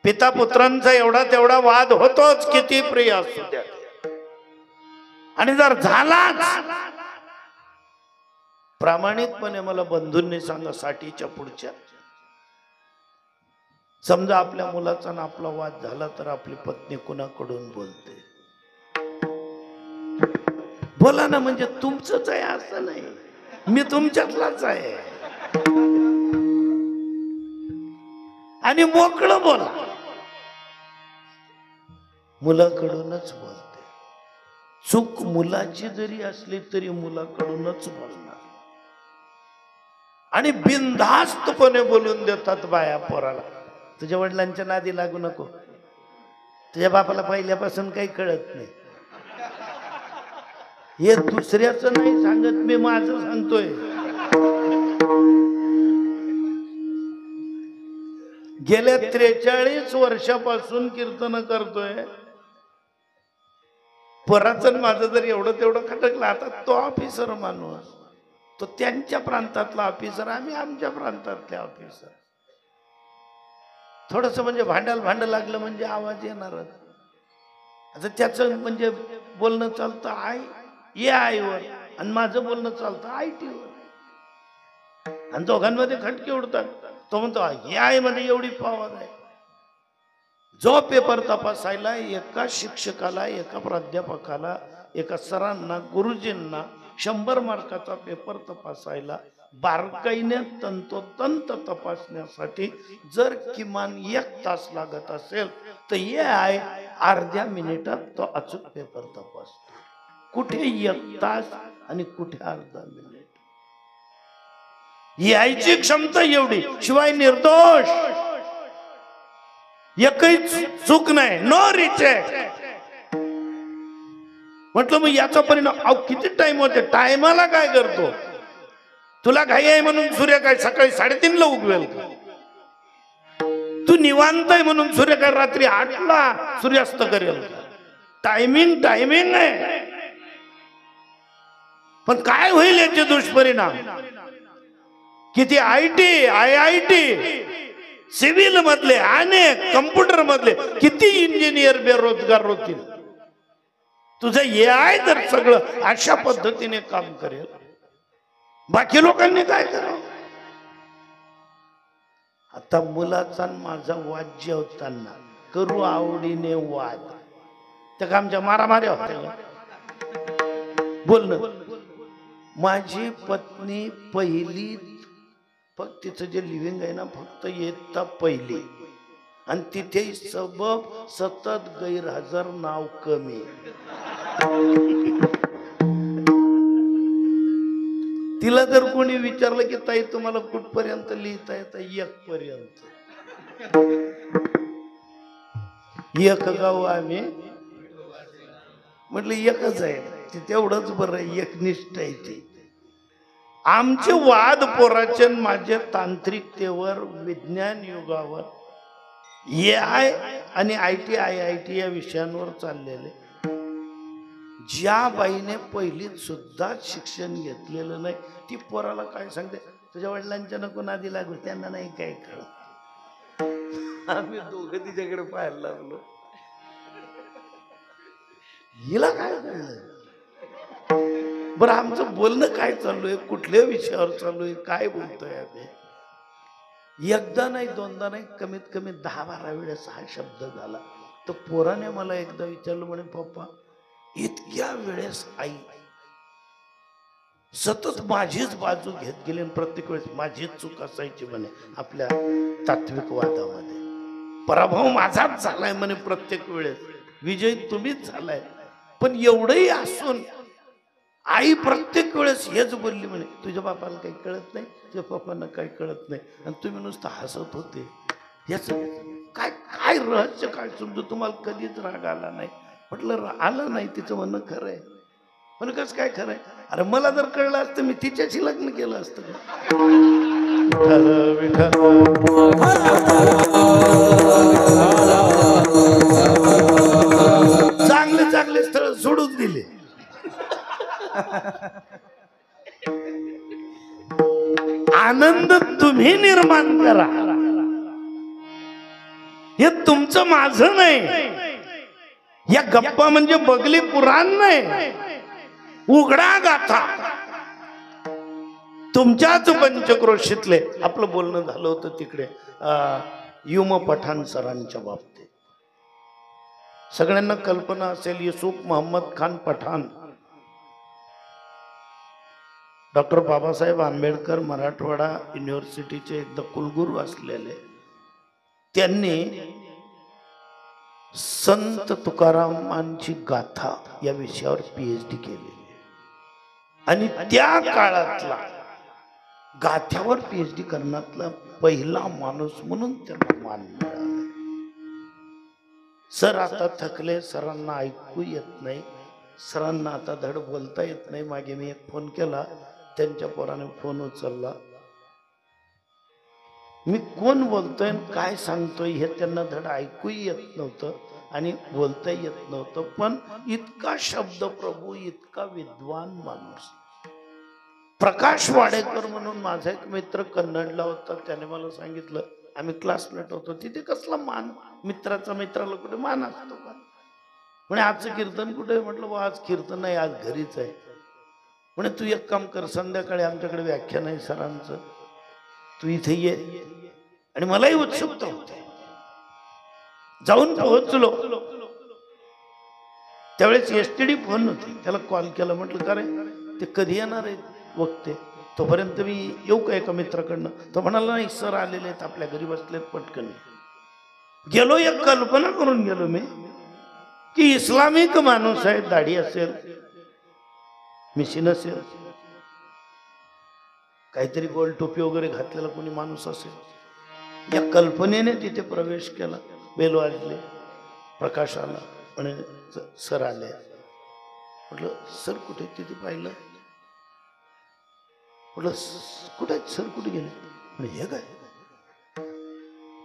पिता पुत्रांचा एवढा तेवढा वाद होतोच, किती प्रिय असू द्या. आणि जर झालाच, प्रामाणिकपणे मला बंधूंनी सांगा, 60च्या पुढच्या, समजा आपल्या मुलाचा आणि आपला वाद झाला तर आपली पत्नी कुणाकडून बोलते? बोला ना, म्हणजे तुमचंच आहे असं नाही, मी तुमच्यातलाच आहे. आणि मोकळं बोला. मुलाकडूनच बोलते. चूक मुलाची जरी असली तरी मुलाकडूनच बोलणार. आणि बिनधास्तपणे बोलून देतात बाया पोराला, तुझ्या वडिलांच्या नादी लागू नको, तुझ्या बापाला पहिल्यापासून काही कळत नाही. हे दुसऱ्याचं नाही सांगत, मी माझं सांगतोय. गेल्या 43 वर्षापासून कीर्तन करतोय. पोराचं माझं जर एवढं तेवढं खटकलं, आता तो ऑफिसर माणूस, तो त्यांच्या प्रांतातला ऑफिसर, आम्ही आमच्या प्रांतातले ऑफिसर. थोडस म्हणजे भांडण लागलं म्हणजे आवाज येणारच. आता त्याचं म्हणजे बोलणं चालतं आईवर आणि माझं बोलणं चालतं IT वर, आणि दोघांमध्ये खटके उडतात. तो म्हणतो AI मध्ये एवढी पॉवर आहे. जो पेपर तपासायला एका शिक्षकाला, एका प्राध्यापकाला, एका सरांना, गुरुजींना 100 मार्काचा पेपर तपासायला, बारकाईने तंतोतंत तपासण्यासाठी जर किमान 1 तास लागत असेल तर AI अर्ध्या मिनिटात तो अचूक पेपर तपासतो. कुठे 1 तास आणि कुठे अर्धा मिनिट. यायची क्षमता एवढी. शिवाय निर्दोष, एकही चूक नाही, नो रिचेक. म्हटलं मग याचा परिणाम किती टाइम होते? टायमाला काय करतो? तुला घाई आहे म्हणून सूर्य काय सकाळी 3:30 ला उगवेल का? तू निवांत आहे म्हणून सूर्य काय रात्री 8 ला सूर्यास्त करेल का? टायमिंग आहे. पण काय होईल याचे दुष्परिणाम? किती IT, IIT, सिव्हिल मधले, अनेक कम्प्युटर मधले किती इंजिनियर बेरोजगार होतील. तुझं AI तर सगळं अशा पद्धतीने काम करेल, बाकी लोकांनी काय करावं? आता मुलाचा माझा वाद जेवताना करू आवडीने वाद, त्या आमच्या मारामाऱ्या होत्या. बोलणं, माझी पत्नी पहिली, फक्त तिचं जे लिव्हिंग आहे ना, फक्त इयत्ता पहिली, आणि तिथे सबब सतत गैरहजर, नाव कमी. तिला जर कोणी विचारलं की ताई तुम्हाला कुठपर्यंत लिहिता येतं? 1 पर्यंत. 1 गाव आम्ही म्हटलं 1च आहे, तेवढंच बरं आहे, एकनिष्ठ आहे ते. आमचे वाद पोराचे माझे तांत्रिकतेवर, विज्ञान युगावर, AI आणि IT, IIT या विषयांवर चाललेले. ज्या बाईने पहिलीत सुद्धा शिक्षण घेतलेलं नाही, ती पोराला काय सांगते, तुझ्या वडिलांच्या नको नादी लागू, त्यांना नाही काय कळत. आम्ही दोघं तिच्याकडे पाहायला लागलो, हिला काय कळलं? बरं, आमचं बोलणं काय चालू आहे, कुठल्या विषयावर चालू आहे, काय बोलतोय आम्ही? एकदा नाही, दोनदा नाही, कमीत कमी 10-12 वेळेस हा शब्द झाला. तर पोराने मला एकदा विचारलं, म्हणे पप्पा इतक्या वेळेस आई सतत माझीच बाजू घेत गेली आणि प्रत्येक वेळेस माझीच चूक असायची म्हणे. आपल्या तात्विक वादामध्ये पराभव माझाच झालाय म्हणे, प्रत्येक वेळेस विजय तुम्हीच झालाय. पण एवढंही असून आई प्रत्येक वेळेस हेच बोलली म्हणे, तुझ्या बापाला काही कळत नाही, तुझ्या पप्पांना काही कळत नाही, आणि तुम्ही नुसतं हसत होते. याच काय काय रहस्य, काय समजू, तुम्हाला कधीच राग आला नाही? म्हटलं आलं नाही, तिचं म्हणणं खरं आहे. पण कसं काय खरं आहे? अरे मला जर कळलं असतं मी तिच्याशी लग्न केलं असतं. चांगले चांगले आनंद तुम्ही निर्माण करा. हे तुमचं माझं नाही. या गप्पा म्हणजे बगली पुराण नाही, उघडा गाथा तुमच्याच पंचक्रोशीतले. आपलं बोलणं झालं होतं तिकडे युम पठाण सरांच्या बाबतीत. सगळ्यांना कल्पना असेल युसूफ मोहम्मद खान पठाण, डॉक्टर बाबासाहेब आंबेडकर मराठवाडा युनिव्हर्सिटीचे एकदा कुलगुरू असलेले. त्यांनी संत तुकारामांची गाथा या विषयावर PhD केलेली आणि त्या काळातला गाथ्यावर PhD करण्यातला पहिला माणूस म्हणून त्यांना मान मिळाला. सर आता थकले, सरांना ऐकू येत नाही, सरांना आता धड बोलता येत नाही. मागे मी एक फोन केला, त्यांच्या पोराने फोन उचलला. मी कोण बोलतोय काय सांगतोय हे त्यांना धड ऐकूही येत नव्हतं आणि बोलता येत नव्हतं. पण इतका शब्द प्रभू, इतका विद्वान माणूस. प्रकाश वाडेकर म्हणून माझा एक मित्र कन्नडला होता. त्याने मला सांगितलं, आम्ही क्लासमेट होतो, तिथे कसला मान, मित्राचा मित्राला कुठे मान असतो का? म्हणे आजचं कीर्तन कुठे? म्हटलं आज कीर्तन नाही, आज घरीच आहे. म्हणे तू एक काम कर, संध्याकाळी आमच्याकडे व्याख्यान आहे सरांचं, तू इथे ये. आणि मलाही उत्सुकता होती. जाऊन पोहोचलो. त्यावेळेस STD फोन होती. त्याला कॉल केला, म्हटलं का रे ते कधी येणार आहे वक्ते, तोपर्यंत मी येऊ का एका मित्राकडनं? तो म्हणाला नाही सर आलेले आहेत, आपल्या घरी बसलेत, पटकन. गेलो, एक कल्पना करून गेलो मी की इस्लामिक माणूस आहे, दाढी असेल, मिशीन असेल, काहीतरी गोल टोपी वगैरे घातलेला कोणी माणूस असेल. या कल्पनेने तिथे प्रवेश केला. बेल वाजले, प्रकाश आला आणि सर आले. म्हटलं सर कुठे? तिथे पाहिलं. म्हटलं कुठे सर, कुठे गेले? म्हणजे हे काय?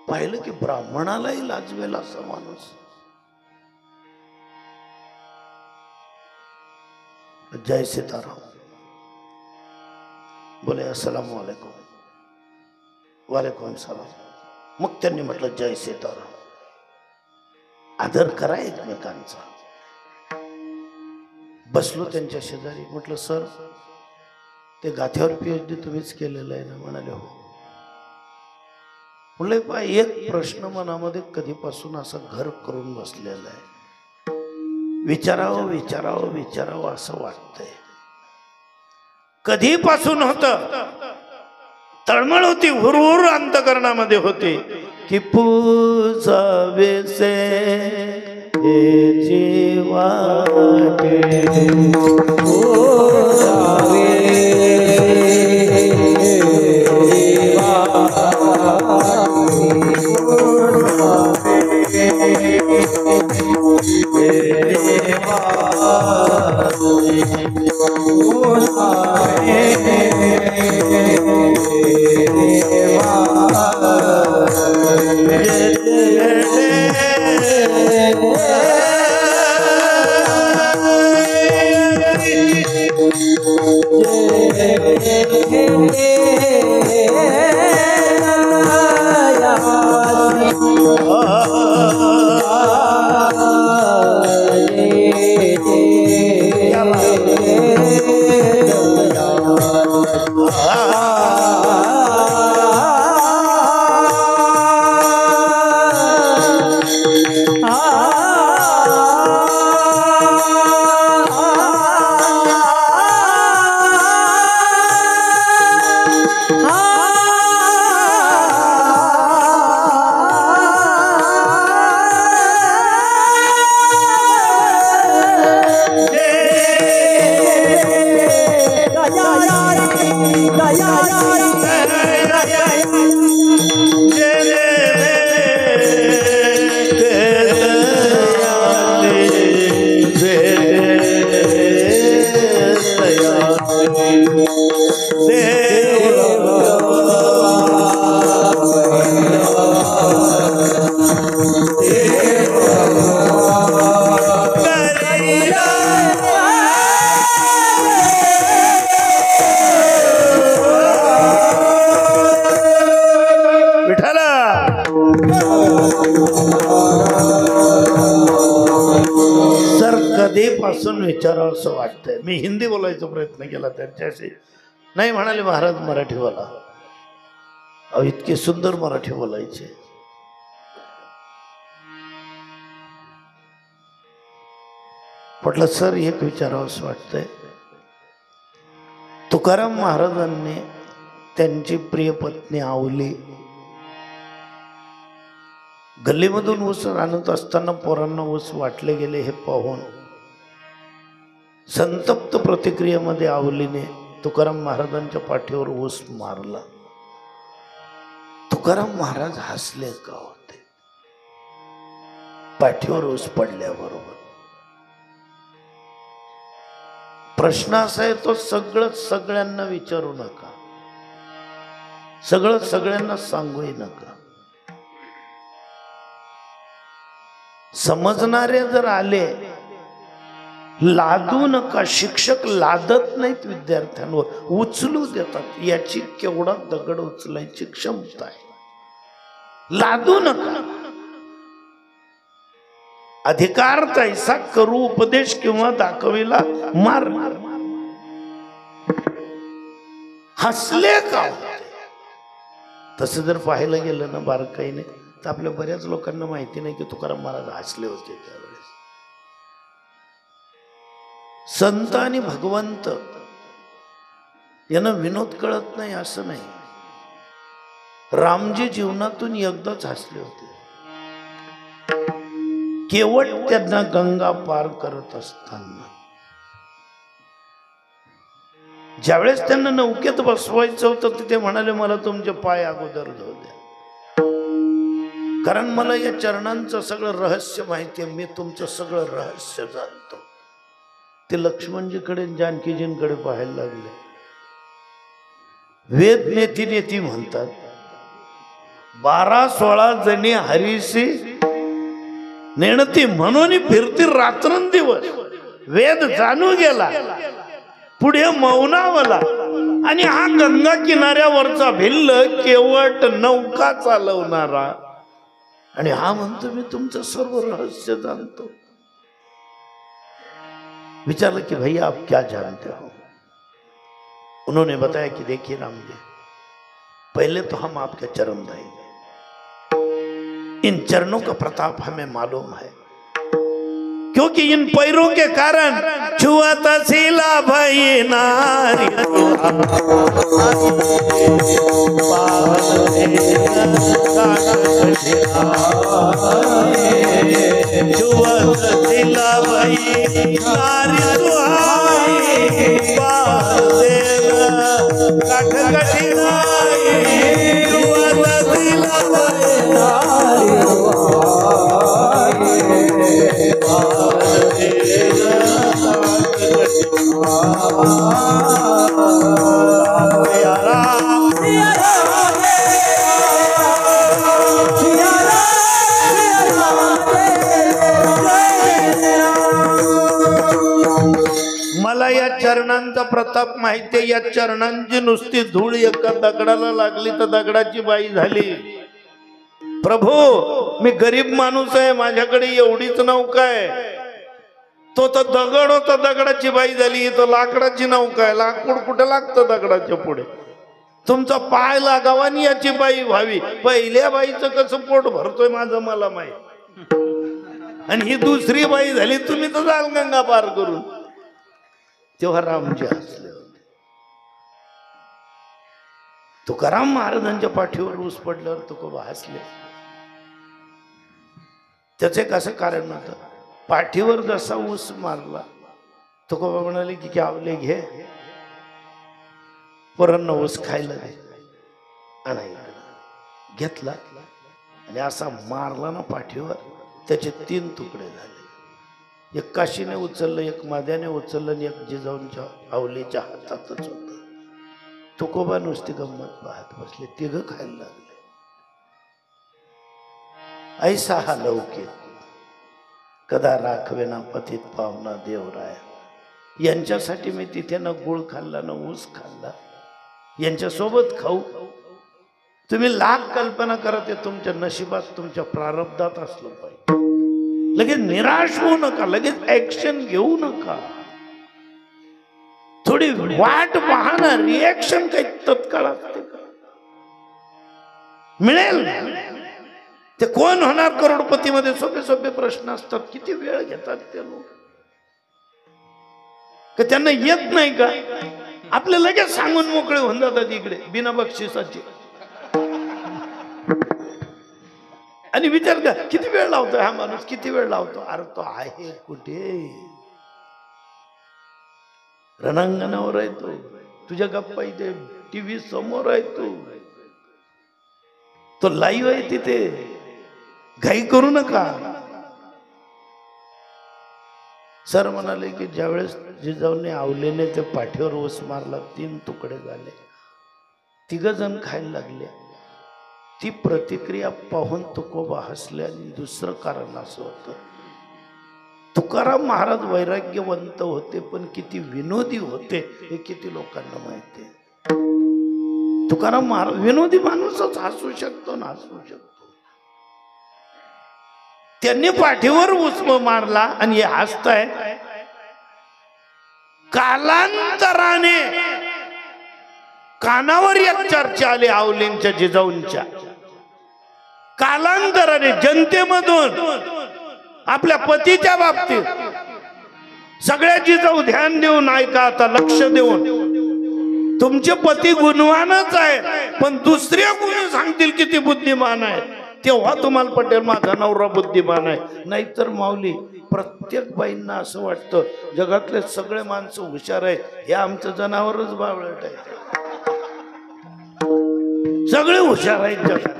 पाहिलं की ब्राह्मणालाही लाजवेल असा माणूस. जय सीताराम बोले, अस्सलाम वालेकुम. वालेकुम सलाम. मग त्यांनी म्हटलं जय सीताराम. आदर करा एकमेकांचा. बसलो त्यांच्या शेजारी. म्हटलं सर ते गाथ्यावर PhD तुम्हीच केलेलं आहे ना? म्हणाले हो. म्हणलं पा एक प्रश्न मनामध्ये कधीपासून असं घर करून बसलेला आहे, विचारावं विचारावं विचारावं असं वाटतंय. कधीपासून होत, तळमळ होती, हुरहुर अंतकरणामध्ये होती की पूजावे से जीवाटे, पूजावे मनापासून विचारावं असं वाटतंय. मी हिंदी बोलायचा प्रयत्न केला त्यांच्याशी, नाही म्हणाले महाराज मराठी बोला. अहो इतके सुंदर मराठी बोलायचे. म्हटलं सर एक विचारावं असं वाटतंय. तुकाराम महाराजांनी त्यांची प्रिय पत्नी आवली गल्लीमधून ऊस आणत असताना पोरांना ऊस वाटले गेले हे पाहून संतप्त प्रतिक्रियेमध्ये आवलीने तुकाराम महाराजांच्या पाठीवर ऊस मारला. तुकाराम महाराज हसले का होते पाठीवर ऊस पडल्याबरोबर. प्रश्न असा आहे तो सगळं सगळ्यांना विचारू नका, सगळं सगळ्यांना सांगूही नका. समजणारे जर आले लादू नका. शिक्षक लादत नाहीत विद्यार्थ्यांवर, उचलू देतात. याची केवढा दगड उचलायची क्षमता आहे. लादू नका. अधिकार तैसा करू उपदेश किंवा दाखविला मार. हसले का? तसं जर पाहायला गेलं ना बारकाईने तर आपल्या बऱ्याच लोकांना माहिती नाही की तुकाराम महाराज हसले होते त्यावेळेस. संत आणि भगवंत यांना विनोद कळत नाही असं नाही. रामजी जीवनातून एकदाच हसले होते. केवळ त्यांना गंगा पार करत असताना ज्यावेळेस त्यांना नौकेत बसवायचं होतं तर ते म्हणाले मला तुमचे पाय अगोदर धुऊ द्या, कारण मला या चरणांचं सगळं रहस्य माहिती आहे. मी तुमचं सगळं रहस्य जाणतो. ते लक्ष्मणजीकडे जानकीजींकडे पाहायला लागले. वेद नेती नेती म्हणतात 12-16 जणी हरीशी नेणती म्हणून फिरती रात्रंदिवस. वेद जाणू गेला, पुढे मौनावला, आणि हा गंगा किनाऱ्यावरचा भिल्ल केवट नौका चालवणारा, आणि हा म्हणतो मी तुमचं सर्व रहस्य जानतो. विचारलं कि भैया आप क्या जानते हो? उन्होंने बताया कि देखिए राम जी, पहले तो हम आपके चरण धोएंगे. इन चरणों का प्रताप हमें मालूम है, क्योंकि इन पैरों के कारण छुआता सीला भाई नारी छुआता सीला भाई नारी सुहाई काठ कठिनाई छुआता सीला भाई मला या चरणांचा प्रताप माहितीये. या चरणांची नुसती धूळ एका दगडाला लागली तर दगडाची बाई झाली. प्रभू मी गरीब माणूस आहे, माझ्याकडे एवढीच नौका आहे. तो तर दगड होता, दगडाची बाई झाली. तो लाकडाची नौका आहे, लाकूड कुठे लागतं दगडाच्या पुढे. तुमचा पाय लागावा आणि याची बाई व्हावी. पहिल्या बाईचं कसं पोट भरतोय माझं मला माहित, आणि ही दुसरी बाई झाली. तुम्ही तर जाल गंगा पार करून. तेव्हा रामजी हसले होते. तुकाराम महाराजांच्या पाठीवर ऊस पडल्यावर तुकोबा हसले. त्याचे कसं कारण नव्हतं. पाठीवर जसा ऊस मारला तुकोबा म्हणाले की क्या आवले घे, पोरांना ऊस खायला दे. घेतला आणि असा मारला ना पाठीवर, त्याचे 3 तुकडे झाले. एक काशीने उचललं, एक माद्याने उचललं, आणि एक जिजाऊंच्या आवलीच्या हातातच होत. तुकोबा नुसती गंमत पाहत बसले. 3 खायला लागले. ऐसा हा लौकिक कदा राखवेना पतित पावना देवराया. यांच्यासाठी मी तिथे ना गुळ खाल्ला ना ऊस खाल्ला, यांच्यासोबत खाऊ. तुम्ही लाख कल्पना करा, ते तुमच्या नशिबात तुमच्या प्रारब्धात असलं पाहिजे. लगेच निराश होऊ नका, लगेच ऍक्शन घेऊ नका. थोडी वाट पाहणं, रिएक्शन काही तत्काळ असते का? मिळेल. ते कोण होणार करोडपती मध्ये सोपे सोपे प्रश्न असतात. किती वेळ घेतात ते लोक, का त्यांना येत नाही का? आपले लगेच सांगून मोकळे होऊन जातात इकडे बिना बक्षिसाचे. आणि विचार का किती वेळ लावतो हा माणूस, किती वेळ लावतो. अरे तो आहे कुठे? रणांगणावर आहे तो, तुझ्या गप्पा इथे टीव्ही समोर आहे तो लाईव्ह आहे तिथे. घाई करू नका. सर म्हणाले की ज्यावेळेस जिजाऊने आवलेने ते पाठीवर ओस मारला, 3 तुकडे झाले, 3 जण खायला लागले. ती प्रतिक्रिया पाहून तुकोबा हसले. आणि दुसरं कारण असं होतं, तुकाराम महाराज वैराग्यवंत होते पण किती विनोदी होते हे किती लोकांना माहिती आहे. तुकाराम महाराज विनोदी माणूसच, हसू शकतो ना, हसू शकतो. त्यांनी पाठीवर उस्म मारला आणि हे हसताय. कालांतराने कानावर एक चर्चा आली आवलींच्या जिजाऊंच्या. कालांतराने जनतेमधून आपल्या पतीच्या बाबतीत सगळ्या जिजाऊ ध्यान देऊन ऐका, आता लक्ष देऊन. तुमचे पती गुणवानच आहे, पण दुसरे गुण सांगतील किती बुद्धिमान आहे, तेव्हा तुम्हाला पटेल माझा नवरा बुद्धिमान आहे. नाहीतर माऊली, प्रत्येक बाईंना असं वाटतं जगातले सगळे माणसं हुशार आहेत, हे आमचं जनावरच बावळट आहे. सगळे हुशार आहेत जगात.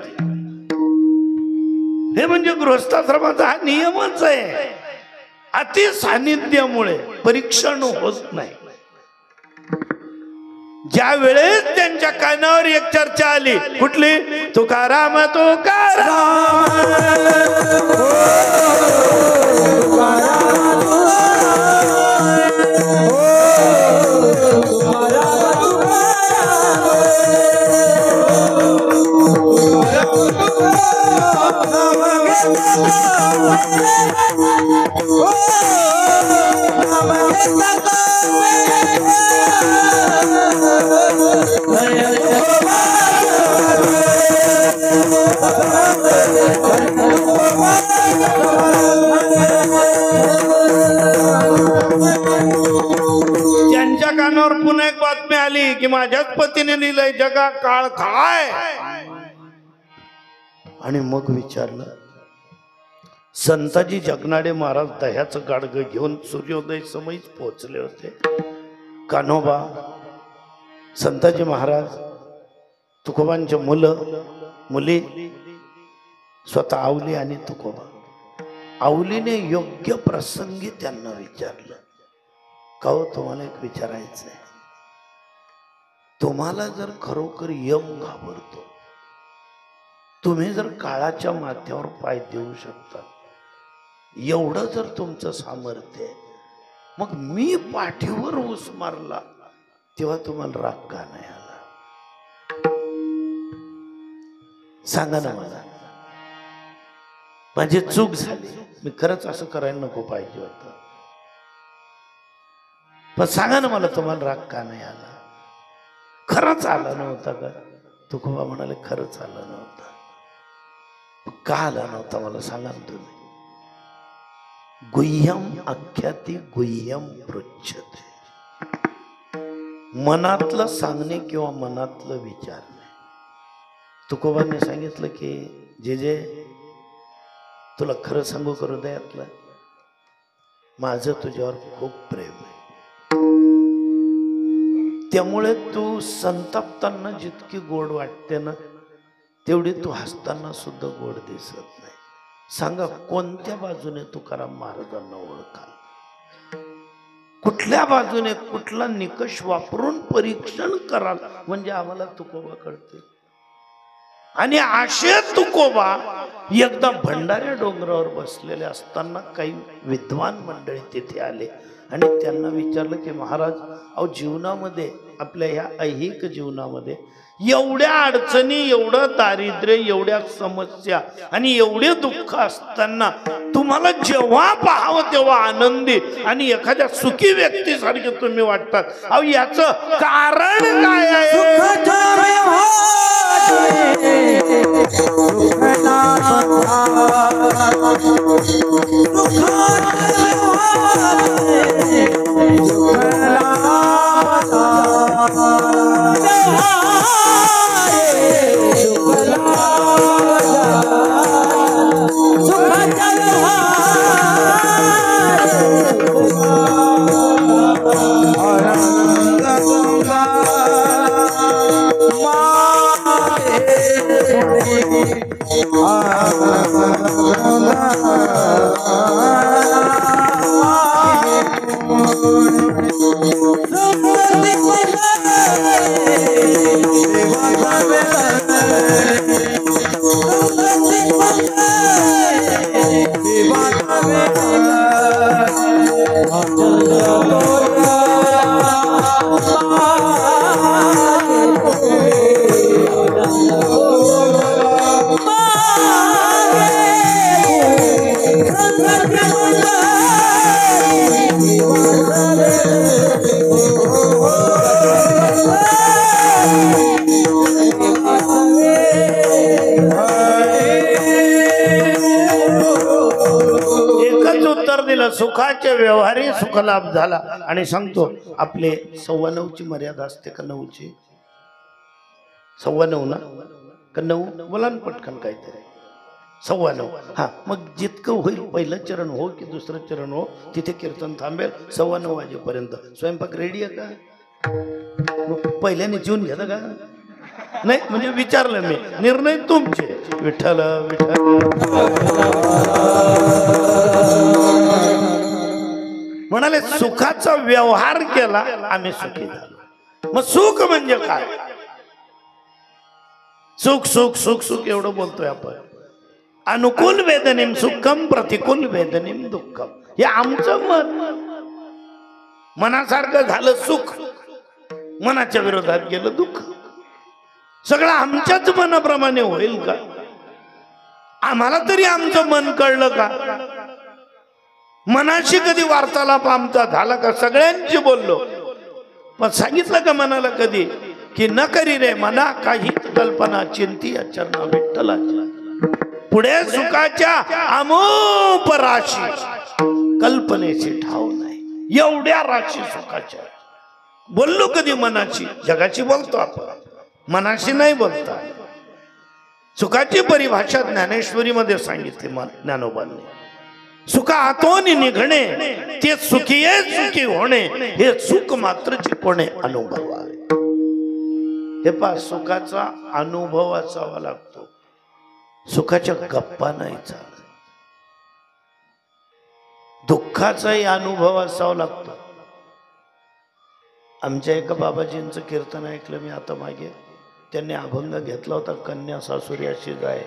हे म्हणजे गृहस्थाश्रमाचा हा नियमच आहे. अति सानिध्यामुळे परीक्षण होत नाही. ज्या वेळेस त्यांच्या कानावर एक चर्चा आली, कुठली? तुकाराम तुकाराम त्यांच्या कानावर पुन्हा एक बातमी आली की माझ्याच पतीने लिहिलंय जगा काळ काय. आणि मग विचारलं, संताजी जगनाडे महाराज दह्याचं गाडगं घेऊन सूर्योदय समयीच पोहोचले होते. कान्होबा, संताजी महाराज, तुकोबांच्या मुलं मुली, स्वतः आवली आणि तुकोबा. आवलीने योग्य प्रसंगी त्यांना विचारलं, का हो तुम्हाला एक विचारायचंय, तुम्हाला जर खरोखर यम घाबरतो, तुम्ही जर काळाच्या माथ्यावर पाय देऊ शकता, एवढं जर तुमचं सामर्थ्य आहे, मग मी पाठीवर ऊस मारला तेव्हा तुम्हाला राग का नाही आला? सांगा ना मला. माझी चूक झाली, मी खरंच असं करायला नको पाहिजे होतं, पण सांगा ना मला, तुम्हाला राग का नाही आला? खरंच आला नव्हता का? तुकोबा म्हणाले, खरंच आला नव्हता. का आला नव्हता मला सांगा ना तुम्ही. गुह्यम आख्याती गुह्यम पृच्छते. मनातलं सांगणे किंवा मनातलं विचारणे. तुकोबांनी सांगितलं की जे तुला खरं सांगू करू दयातलं, माझं तुझ्यावर खूप प्रेम आहे. त्यामुळे तू संतापताना जितकी गोड वाटते ना, तेवढी तू हसताना सुद्धा गोड दिसत नाही. सांगा कोणत्या बाजूने तुकाराम महाराजांना ओळखाल? कुठल्या बाजूने, कुठला निकष वापरून परीक्षण कराल म्हणजे आम्हाला तुकोबा कळते. आणि असे तुकोबा एकदा भंडाऱ्या डोंगरावर बसलेले असताना काही विद्वान मंडळी तिथे आले आणि त्यांना विचारलं की महाराज, अहो जीवनामध्ये, आपल्या ह्या ऐहिक जीवनामध्ये एवढ्या अडचणी, एवढं दारिद्र्य, एवढ्या समस्या आणि एवढे दुःख असताना तुम्हाला जेव्हा पाहावं तेव्हा आनंदी आणि एखाद्या सुखी व्यक्तीसारखे तुम्ही वाटतात. अहो याचं कारण काय आहे? सुखाचे व्यवहारी सुखलाभ झाला. आणि सांगतो आपले 9:15ची मर्यादा असते का 9ची? 9:15 ना का 9? बोला ना पटकन काहीतरी. 9:15. हा, मग जितकं होईल पहिलं चरण हो की दुसरं चरण हो, तिथे कीर्तन थांबेल 9:15 वाजेपर्यंत. स्वयंपाक रेडी आहे का? मग पहिल्याने जेवून घेता का? नाही म्हणजे विचारलं मी, निर्णय तुमचे. विठ्ठल विठ्ठल म्हणाले सुखाचा व्यवहार केला आम्ही सुखी झालो. मग सुख म्हणजे काय? सुख सुख सुख सुख एवढं बोलतोय आपण. अनुकूल वेदनेम सुखम, प्रतिकूल वेदनेम दुःखम. हे आमचं मन. मनासारखं झालं सुख, मनाच्या विरोधात गेलं दुःख. सगळं आमच्याच मनाप्रमाणे होईल का? आम्हाला तरी आमचं मन कळलं का? मनाशी कधी वार्तालाप आमचा झाला का? सगळ्यांची बोललो, पण सांगितलं का मनाला कधी की न करी रे मना काही कल्पना चिंती अचरणा विठ्ठलाची. पुढे सुखाच्या अमोप राशी, कल्पनेची ठाव नाही एवढ्या राशी सुखाच्या. बोललो कधी मनाची? जगाची बोलतो आपण, मनाशी नाही बोलता. सुखाची परिभाषा ज्ञानेश्वरीमध्ये सांगितली ज्ञानोबांनी. सुखातून निघणे ते सुखीये सुखी होणे, हे सुख मात्रची कोणे अनुभवावे. हे पहा, सुखाचा अनुभव असावा लागतो, सुखाच्या गप्पा नाही चालत. दुःखाचाही अनुभव असावा लागतो. आमच्या एका बाबाजींचं कीर्तन ऐकलं मी आता मागे. त्यांनी अभंग घेतला होता, कन्या सासुरी अशी जाय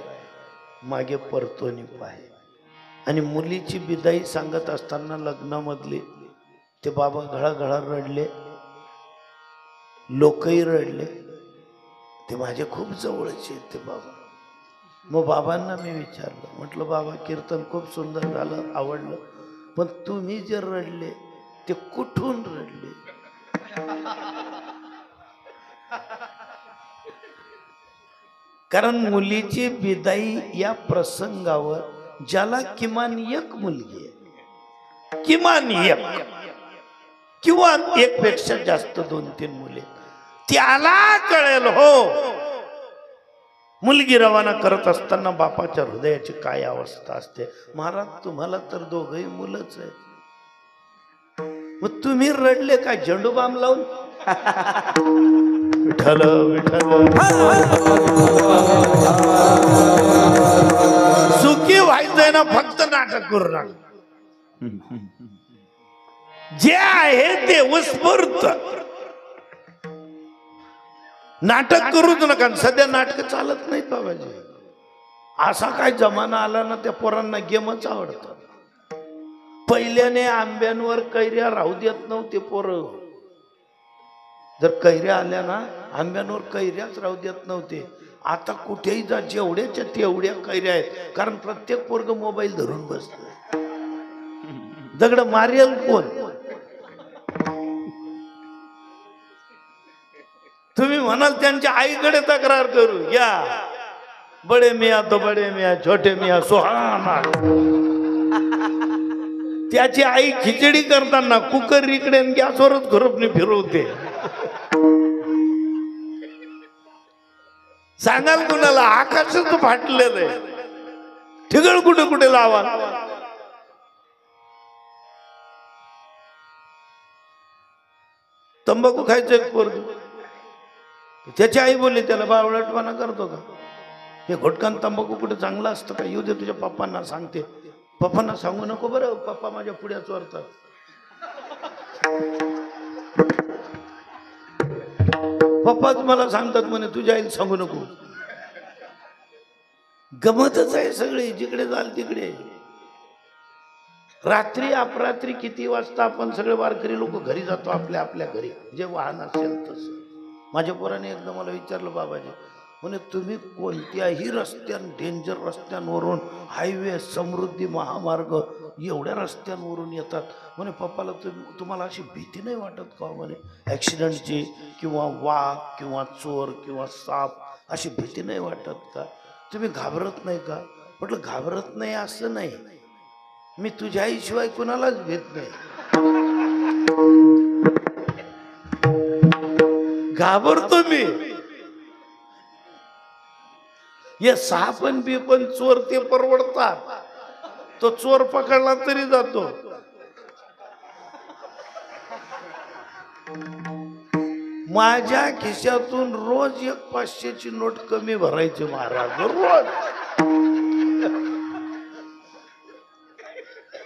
मागे परतोनी पाहे. आणि मुलीची बिदाई सांगत असताना लग्नामधली ते बाबा घळाघळा रडले, लोकही रडले. ते माझे खूप जवळचे ते बाबा. मग बाबांना मी विचारलं, म्हटलं बाबा कीर्तन खूप सुंदर झालं, आवडलं, पण तुम्ही जे रडले ते कुठून रडले? कारण मुलीची बिदाई या प्रसंगावर ज्याला किमान एक मुलगी आहे, किमान एक किंवा एक पेक्षा जास्त 2-3 मुले, त्याला कळेल हो मुलगी रवाना करत असताना बापाच्या हृदयाची काय अवस्था असते. महाराज तुम्हाला तर दोघही मुलंच आहे, मग तुम्ही रडले काय झेंडू बाम लावून? विठ्ठल विठ्ठल. सुखी व्हायचंय ना फक्त नाटक करू नका. जे आहे ते उत्स्फूर्त नाटक करूच नका. सध्या नाटक चालत नाहीत बाबाजी. असा काय जमाना आला ना, त्या पोरांना गेमच आवडतात. पहिल्याने आंब्यांवर कैऱ्या राहू देत नव्हते पोरं. जर कैऱ्या आल्या ना आंब्यांवर कैऱ्याच राहू देत नव्हते. आता कुठेही जा, जेवढ्याच्या तेवढ्या कैऱ्या आहेत, कारण प्रत्येक पोरग मोबाईल धरून बसतो. दगड मारेल कोण? तुम्ही म्हणाल त्यांच्या आईकडे तक्रार करू या, बडे मिया तो बडे मिया, छोटे मिया सुहाना. त्याची आई खिचडी करताना कुकर इकडे गॅसवरच घुरपणी फिरवते. सांगाल कुणाला? आकाशच फाटलेलं आहे, ठिगळ कुठे कुठे लावा. तंबाखू खायचं एक पोरग, त्याची आई बोलली त्याला बावळटपणा करतो का? हे घोटकान तंबाखू कुठे चांगला असतं का? येऊ दे तुझ्या पप्पांना सांगते. पप्पांना सांगू नको बरं, पप्पा माझ्या पुढ्या चोरतात. पप्पाच मला सांगतात म्हणे तुझ्या आईला सांगू नको. गमतच आहे सगळे, जिकडे जाल तिकडे. रात्री अपरात्री किती वाजता आपण सगळे वारकरी लोक घरी जातो, आपल्या आपल्या घरी, जे वाहन असेल तसं. माझ्या पोराने एकदा मला विचारलं, बाबाजी म्हणे तुम्ही कोणत्याही रस्त्यान, डेंजर रस्त्यांवरून, हायवे, समृद्धी महामार्ग, एवढ्या रस्त्यांवरून येतात म्हणे, पप्पाला तुम्हाला अशी भीती नाही वाटत का म्हणे ॲक्सिडेंटची, किंवा वाघ किंवा चोर किंवा साप, अशी भीती नाही वाटत का? तुम्ही घाबरत नाही का? म्हटलं घाबरत नाही असं नाही, मी तुझ्या आईशिवाय कुणालाच भीत नाही. घाबरतो मी. हे सापन बिपन चोर ते परवडतात, तो चोर पकडला तरी जातो. माझ्या खिशातून रोज 1 500ची नोट कमी भरायची महाराज,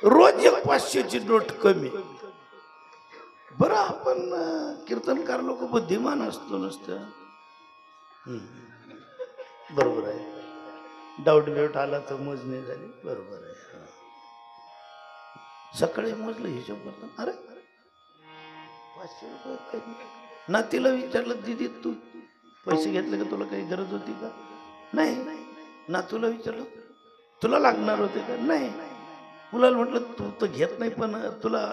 रोज 1 500ची नोट कमी. बरं आपण कीर्तनकार लोक बुद्धिमान असतो नसतं. बरोबर आहे, डाऊट बिऊट आला तर मोजणी झाली. बरोबर आहे. सकाळी मोजलं, हिशोब करताना अरे 500 रुपये कमी. नातीला विचारलं, दीदी तू पैसे घेतले का, तुला काही गरज होती का? नाही. नातूला विचारलं, तुला लागणार होते का? नाही. मुलाला म्हटलं, तू तर घेत नाही, पण तुला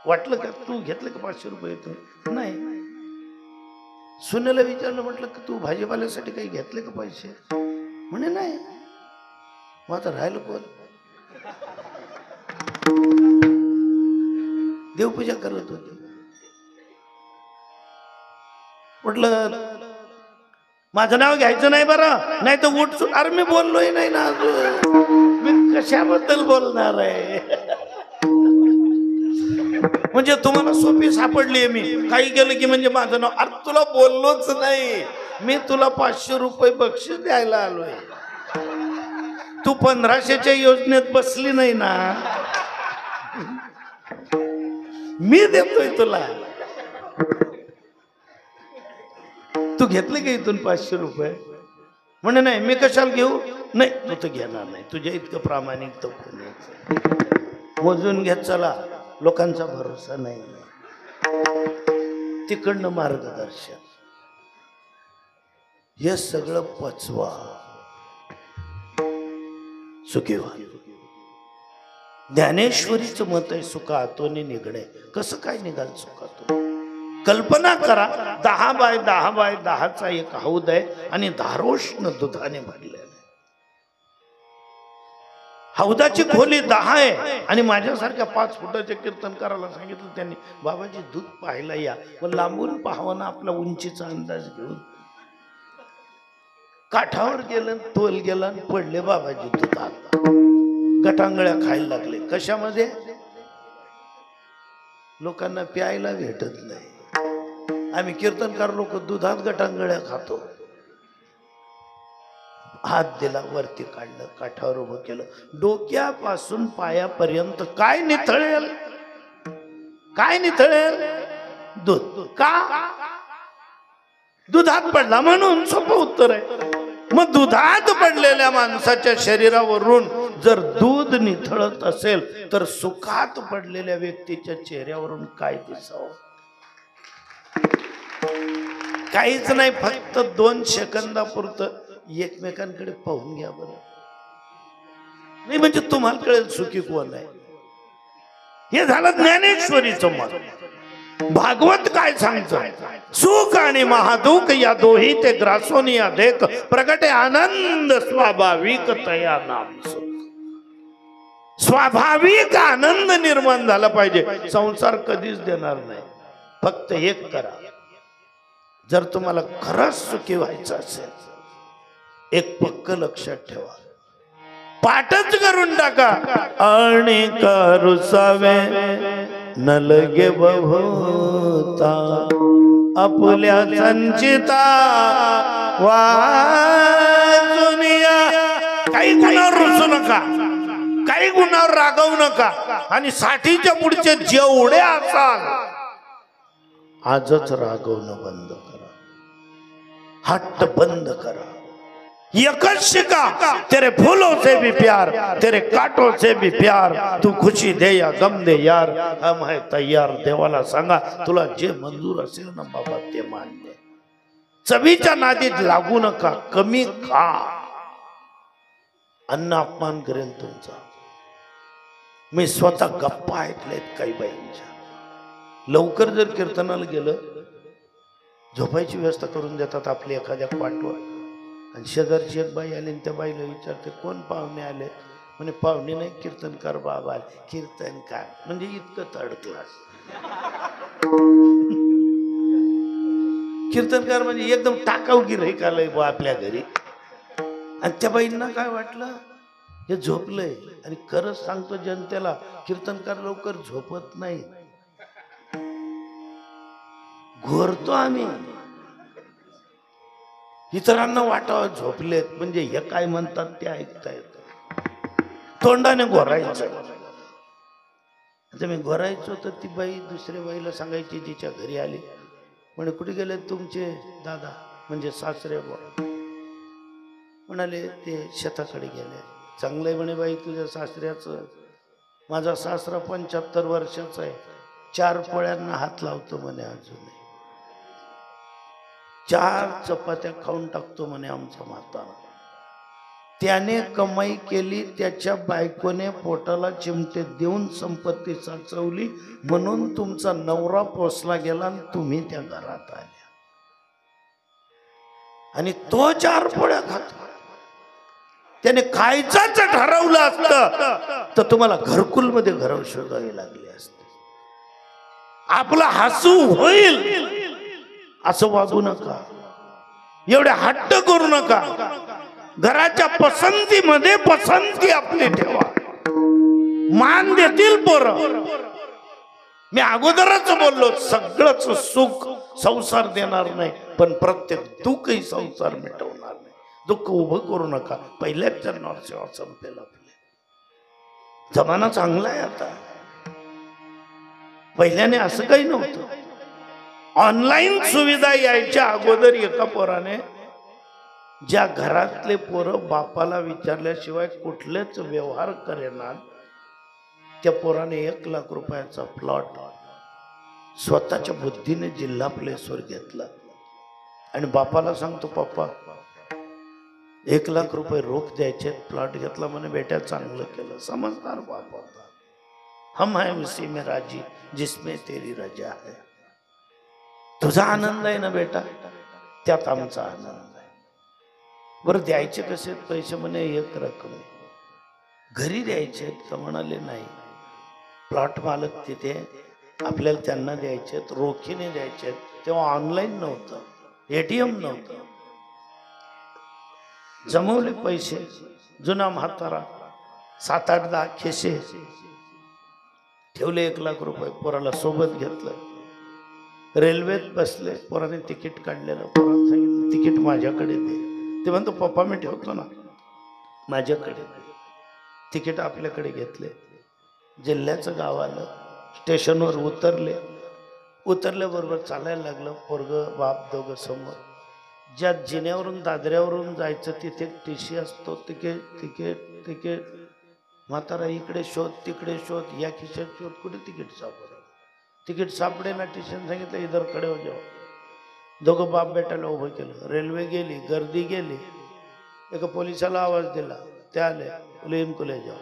वाटलं का तू घेतलं का 500 रुपये? नाही. सुनेला विचारलं, म्हटलं की तू भाजीपाल्यासाठी काही घेतले का पैसे? म्हणे नाही. मग आता राहिलं कोण? देवपूजा करत होती. म्हटलं माझं नाव घ्यायचं नाही बरं, नाही तर उठ सुट. अरे मी बोललोही नाही ना अजून, मी कशाबद्दल बोलणार आहे? म्हणजे तुम्हाला सोपी सापडली मी, काही केलं की म्हणजे माझं नाव. अरे तुला बोललोच नाही मी, तुला 500 रुपये बक्षीस द्यायला आलोय. तू 1500च्या योजनेत बसली नाही ना, मी देतोय तुला. तू घेतले का इथून 500 रुपये? म्हणे नाही. मी कशाला घेऊ? नाही तू तर घेणार नाही, तुझ्या इतकं प्रामाणिक तर कोणी. मोजून घेत चला, लोकांचा भरोसा नाही. तिकडनं मार्गदर्शन, हे सगळं पचवा, सुखी व्हा. ज्ञानेश्वरीचं मत आहे, सुखातून निघणे. कसं काय निघाल सुखातून? कल्पना करा, 10 बाय 10 बाय 10चा एक हौद आहे आणि धारोष्ण दुधाने भरलेला आहे. हौदाची खोली 10 आहे आणि माझ्यासारख्या 5 फुटाच्या कीर्तनकाराला सांगितलं त्यांनी, बाबाजी दूध पाहायला या. व लांबून पाहावं ना आपला उंचीचा अंदाज घेऊन. काठावर गेलं, तोल गेला, पडले बाबाजी दुधात. गटांगळ्या खायला लागले. कशामध्ये? लोकांना प्यायला भेटत नाही. आम्ही कीर्तनकार लोक दुधात गटांगळ्या खातो. हात दिला, वरती काढलं, काठावर उभं केलं, डोक्यापासून पायापर्यंत काय निथळेल? काय निथळेल? दूध. का? दुधात पडला म्हणून. सोपं उत्तर आहे. मग दुधात पडलेल्या माणसाच्या शरीरावरून जर दूध निथळत असेल तर सुखात पडलेल्या व्यक्तीच्या चेहऱ्यावरून काय दिसावं? काहीच नाही, फक्त 2 सेकंदापुरतं एकमेकांकडे पाहून घ्या बरं. नाही म्हणजे तुम्हाला कळेल सुखी कोण आहे. हे झालं ज्ञानेश्वरीचं मत. भागवत काय सांगतं, सुख आणि महादुःख या दोही ते ग्रासोनी या देख प्रगटे आनंद स्वाभाविक तया नाम सुख. स्वाभाविक आनंद निर्माण झाला पाहिजे. संसार कधीच देणार नाही. फक्त एक करा, जर तुम्हाला खरंच सुखी व्हायचं असेल एक पक्क लक्षात ठेवा, पाठच करून टाका. आणि करुसावे न लगे बहुता आपल्या संचिता वाचुनिया. काही गुणावर रुसू नका, काही गुणावर रागवू नका. आणि 60च्या पुढचे जेवढे असाल आजच रागवणं बंद करा, हट्ट बंद करा. एकच शिका, तेरे फूलों से भी प्यार, तेरे कांटों से भी प्यार, तू खुशी दे या गम दे यार, हम है तैयार. देवाला सांगा तुला जे मंजूर असेल ना बाबा ते मान दे. चवीच्या नादीत लागू नका, कमी खा. अन्न अपमान करेल तुमचा. मी स्वतः गप्पा ऐकलेत काही बाईंच्या. लवकर जर कीर्तनाला गेलं, झोपायची व्यवस्था करून देतात आपली एखाद्या पाठवर. आणि शेजारची एक बाई आली आणि त्या बाईला विचारते कोण पाहुणे आले. म्हणे पाहुणे नाही, कीर्तनकार बाबा आले. कीर्तनकार म्हणजे इतकं थर्ड क्लास. कीर्तनकार म्हणजे एकदम टाकाऊ गिऱ्हाईक आलंय बा आपल्या घरी. आणि त्या बाईंना काय वाटलं, हे झोपलंय. आणि खरंच सांगतो जनतेला, कीर्तनकार लवकर झोपत नाही. घोरतो आम्ही. इतरांना वाटावं झोपलेत म्हणजे हे काय म्हणतात ते ऐकता येत. तोंडाने घोरायचं. आता मी घोरायचो तर ती बाई दुसऱ्या बाईला सांगायची, तिच्या घरी आली. म्हणे कुठे गेले तुमचे दादा, म्हणजे सासरे बुवा. म्हणाले ते शेताकडे गेले. चांगलंय म्हणे बाई तुझ्या सासऱ्याचं. माझा सासरा 75 वर्षाचा आहे, 4 पोळ्यांना हात लावतो म्हणे, अजूनही 4 चपात्या खाऊन टाकतो म्हणे आमचा म्हातारा. त्याने कमाई केली, त्याच्या बायकोने पोटाला चिमटे देऊन संपत्ती साचवली, म्हणून तुमचा नवरा पोसला गेला आणि तुम्ही त्या घरात आल्या. आणि तो 4 पोळ्या खातो. त्याने खायचाच ठरवलं असतं तर तुम्हाला घरकुलमध्ये घरं शोधावी लागली असते. आपला हसू होईल असं वागू नका, एवढे हट्ट करू नका. घराच्या पसंतीमध्ये पसंती आपली ठेवा. मान देतील पोरं. मी अगोदरच बोललो, सगळंच सुख संसार देणार नाही, पण प्रत्येक दुःखही संसार मिटवणार नाही. दुःख उभं करू नका. पहिल्याच जन्मावर सेवा संपेल आपले. जमाना चांगला आहे आता. पहिल्याने असं काही नव्हतं. ऑनलाईन सुविधा यायच्या अगोदर एका पोराने, ज्या घरातले पोरं बापाला विचारल्याशिवाय कुठलेच व्यवहार करेना, त्या पोराने 1 लाख रुपयाचा प्लॉट स्वतःच्या बुद्धीने जिल्हा प्लेसवर घेतला. आणि बापाला सांगतो, पप्पा 1 लाख रुपये रोख द्यायचे, प्लॉट घेतला. म्हणे बेटा चांगलं केलं. समजदार बाप होता. हम है उसी में राजी जिसमें तेरी रजा है. तुझा आनंद आहे ना बेटा, त्यात आमचा आनंद आहे. बरं द्यायचे कसे पैसे? म्हणे 1 रक्कम घरी द्यायचे. तर म्हणाले नाही, प्लॉट मालक तिथे, आपल्याला त्यांना द्यायचे, रोखीने द्यायचे. तेव्हा ऑनलाईन नव्हतं, ATM नव्हतं. जमवले पैसे. जुना म्हातारा 7-8-10 खिसे ठेवले. 1 लाख रुपये पोराला सोबत घेतलं. रेल्वेत बसले. पोराने तिकीट काढलेलं. पोराने सांगितलं तिकीट माझ्याकडे दे. ते म्हणतो पप्पा मी ठेवतो ना, माझ्याकडे दे. तिकीट आपल्याकडे घेतले. जिल्ह्याचं गाव आलं. स्टेशनवर उतरले. उतरल्याबरोबर चालायला लागलं. पोरगं बाप दोघं समोर. ज्या जिन्यावरून दादऱ्यावरून जायचं तिथे TC असतो. Ticket ticket ticket. म्हातारा इकडे शोध तिकडे शोध, या खिशात शोध, कुठे तिकीट सापडलं. तिकीट सापडे ना. टीचरने सांगितलं इधर खडे हो जाओ. दोघं बाप बेटाला उभं केलं. रेल्वे गेली, गर्दी गेली. एका पोलिसाला आवाज दिला, ते आले, बोले इनको ले जाओ.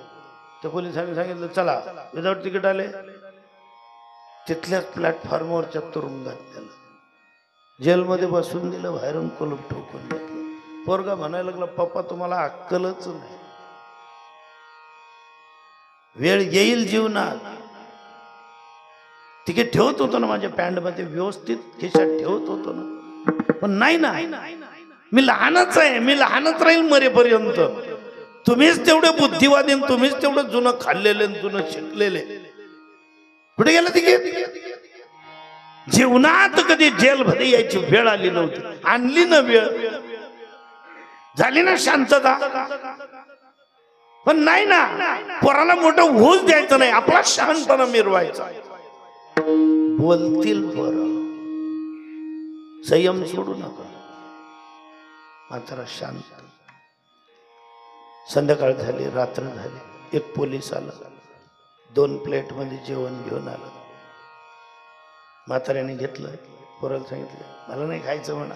त्या पोलिसांनी सांगितलं चला, विदाउट तिकीट आले. तिथल्याच प्लॅटफॉर्मवरच्या तुरुंगात त्याला जेलमध्ये बसून दिलं, बाहेरून कुलूप ठोकून घेतलं. पोरगा म्हणायला लागला, पप्पा तुम्हाला अक्कलच नाही. वेळ येईल जीवनात. तिकीट ठेवत होतो ना माझ्या पॅन्टमध्ये, व्यवस्थित खिशात ठेवत होतो ना, पण नाही ना, मी लहानच आहे, मी लहानच राहील मरेपर्यंत. तुम्हीच तेवढे बुद्धिवादी, तुम्हीच तेवढं जुनं खाल्लेले, जुनं शिकलेले. कुठे गेलं तिकीट? जीवनात कधी जेलमध्ये यायची वेळ आली नव्हती. आणली ना वेळ, झाली ना शांतता, पण नाही ना, पोराला मोठं होऊच द्यायचं नाही, आपला शहाणपणा मिरवायचा. बोलतील पोरं, संयम सोडू नका, मात्र शांत. संध्याकाळ झाली, रात्र झाली. एक पोलीस आला, 2 प्लेटमध्ये जेवण घेऊन आलं. म्हाताऱ्याने घेतलं, पोराला सांगितलं मला नाही खायचं म्हणा,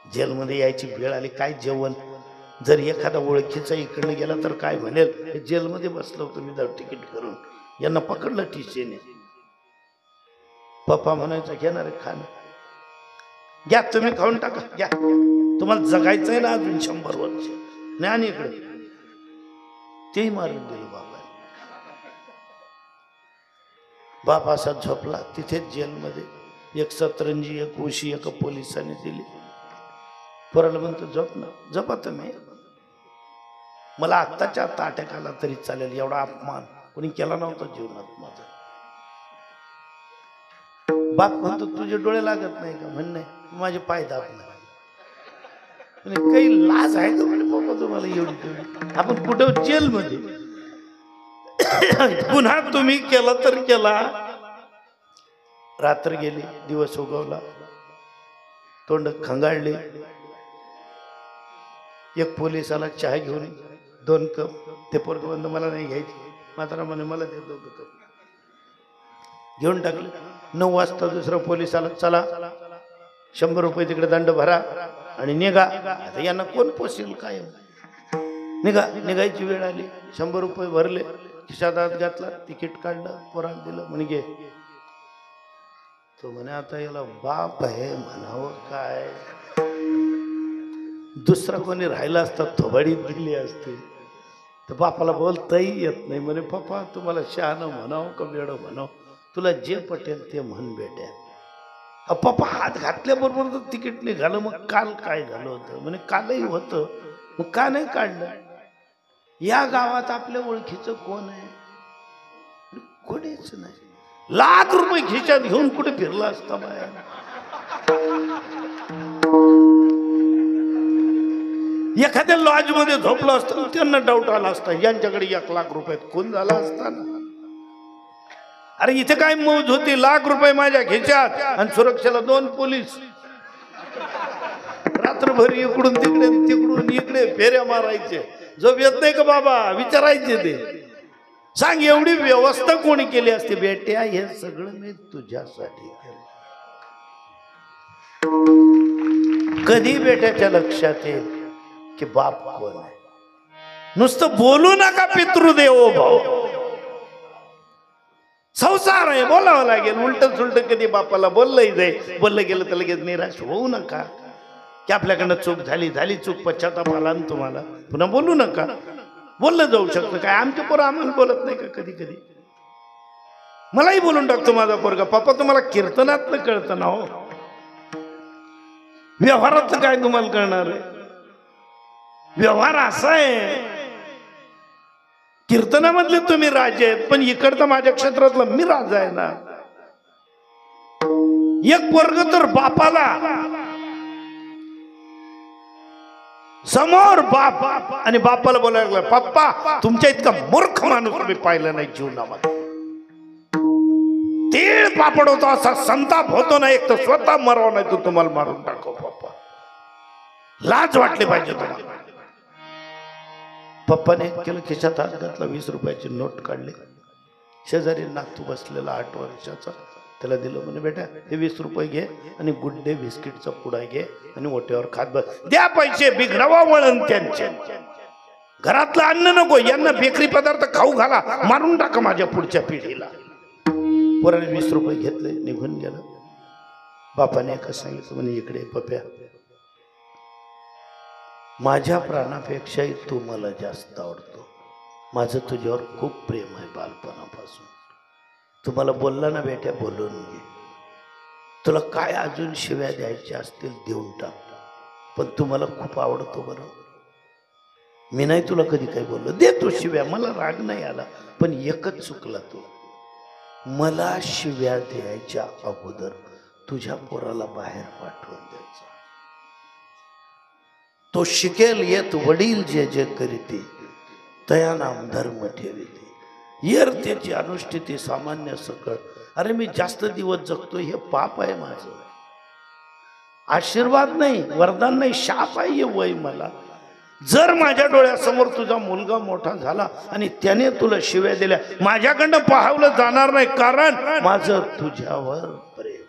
जेलमध्ये यायची वेळ आली, काय जेवण. जर एखादा ओळखीचा इकडनं गेला तर काय म्हणेल, जेलमध्ये बसलो होतो विदाउट तिकीट करून, यांना पकडलं टीसीने. पप्पा म्हणायचं घेणार आहे खाणं, घ्या तुम्ही खाऊन टाका, घ्या, तुम्हाला जगायचंय ना अजून 100 वर्ष. नाही इकडे, तेही मारून दिलं बाबा. बाप असा झोपला तिथेच जेलमध्ये. एक सतरंजी, एक उशी, एक पोलिसांनी दिली. पोराला म्हणतो झोप ना. झोपा तुम्ही, मला आत्ताच्या आत्ता अटॅक आला तरी चालेल, एवढा अपमान कोणी केला नव्हता जीवनात माझा. बाप म्हणतो तुझे डोळे लागत नाही का? म्हण नाही, माझे पाय दाबणार. काही लाज आहे का म्हणे बाबा तुम्हाला एवढी तेवढी? आपण कुठं जेलमध्ये. पुन्हा तुम्ही केला तर केला. रात्र गेली, दिवस उगवला, तोंड खंगाळले. एक पोलीस आला, चहा घेऊन 2 कप. ते पोरग बंद, मला नाही घ्यायची. मात्र म्हणे मला ते 2 कप घेऊन टाकले. 9 वाजता दुसरा पोलीस आला, चला 100 रुपये तिकडे दंड भरा आणि निघा. आता यांना कोण पोसेल काय? निघायची वेळ आली. 100 रुपये भरले, खिशात हात घातला, तिकीट काढलं, पोराला दिलं, म्हणे घे. तो म्हणे आता याला बाप आहे म्हणावं काय? दुसरा कोणी राहिला असता थोबाडीत दिली असते. तर बापाला बोलताही येत नाही. म्हणे पप्पा तुम्हाला शहाणं म्हणावं का वेडं म्हणावं, तुला जे पटेल ते म्हण बेट्या. पप्पा हात घातल्याबरोबर तर तिकीट निघालं. मग काल काय झालं होतं? म्हणे कालही होतं, मग का नाही काढलं? या गावात आपल्या ओळखीचं कोण आहे? कोणीच नाही. लाख रुपये खिशात घेऊन कुठे फिरला असता बाया? एखाद्या लॉज मध्ये झोपलं असतं, त्यांना डाऊट आला असता यांच्याकडे 1 लाख रुपयात कोण झाला असता ना. अरे इथे काय मौज होती? लाख रुपये माझ्या खिशात आणि सुरक्षेला 2 पोलीस. रात्रभर इकडून तिकडे तिकडून इकडे फेऱ्या मारायचे. झोप येत नाही का बाबा? विचारायचे ते. सांग एवढी व्यवस्था कोणी केली असते? बेट्या हे सगळं मी तुझ्यासाठी केलं. कधी बेट्याच्या लक्षात येईल की बाप कोण आहे? नुसतं बोलू नका पितृदेवो भाऊ. संसार आहे, बोलावं लागेल. उलट सुलट कधी बापाला बोललंही जाईल. बोललं गेलं तर लगेच निराश होऊ नका की आपल्याकडनं चूक झाली चूक, पश्चाताप आला ना तुम्हाला, पुन्हा बोलू नका. बोललं जाऊ शकतं. काय आमच्या पोरं आम्हाला बोलत नाही का? कधी कधी मलाही बोलून टाकतो माझा पोरगा, पप्पा तुम्हाला कीर्तनातलं कळतं ना हो, व्यवहारातलं काय तुम्हाला कळणार आहे? व्यवहार असा आहे, कीर्तनामधले तुम्ही राजे आहेत, पण इकडचं माझ्या क्षेत्रातलं मी राजा आहे ना. एक पोरग तर बापाला समोर बाप आणि बापाला बोलायला लागला, पप्पा तुमच्या इतका मूर्ख माणूस मी पाहिला नाही जीवनामध्ये. तीळ पापड होतो असा संताप होतो ना, एक तर स्वतः मराव नाही तर तुम्हाला मारून टाकव. पप्पा लाज वाटली पाहिजे तुम्हाला. पप्पाने केलं, खिशात हात घातला, 20 रुपयाची नोट काढली. शेजारी नातू बसलेला 8 वर्षाचा, त्याला दिलं. म्हणे बेटा हे 20 रुपये घे आणि गुड डे बिस्किटचा पुडा घे आणि ओट्यावर खात बस. द्या पैसे, बिघडवा वळण त्यांचे. घरातलं अन्न नको, यांना बेकरी पदार्थ खाऊ घाला, मारून टाका माझ्या पुढच्या पिढीला. पोराने 20 रुपये घेतले, निघून गेलं. बापाने कसं सांगितलं, म्हणे इकडे पप्या, माझ्या प्राणापेक्षाही तू मला जास्त आवडतो. माझं तुझ्यावर खूप प्रेम आहे बालपणापासून. तुम्हाला बोलला ना बेट्या, बोलून घे. तुला काय अजून शिव्या द्यायच्या असतील देऊन टाक, पण तू मला खूप आवडतो बरं. मी नाही तुला कधी काही बोललो, देतो शिव्या, मला राग नाही आला. पण एकच चुकला तू, मला शिव्या द्यायच्या अगोदर तुझ्या पोराला बाहेर पाठवून द्यायचा. तो शिकेल येत वडील जे जे करीते, तया नाम धर्म ठेविते. येर त्याची अनुष्ठिती सामान्य सकळ. अरे मी जास्त दिवस जगतो हे पाप आहे माझं, आशीर्वाद नाही, वरदान नाही, शाप आहे हे वय मला. जर माझ्या डोळ्यासमोर तुझा मुलगा मोठा झाला आणि त्याने तुला शिव्या दिल्या, माझ्याकडनं पाहावलं जाणार नाही, कारण माझं तुझ्यावर प्रेम.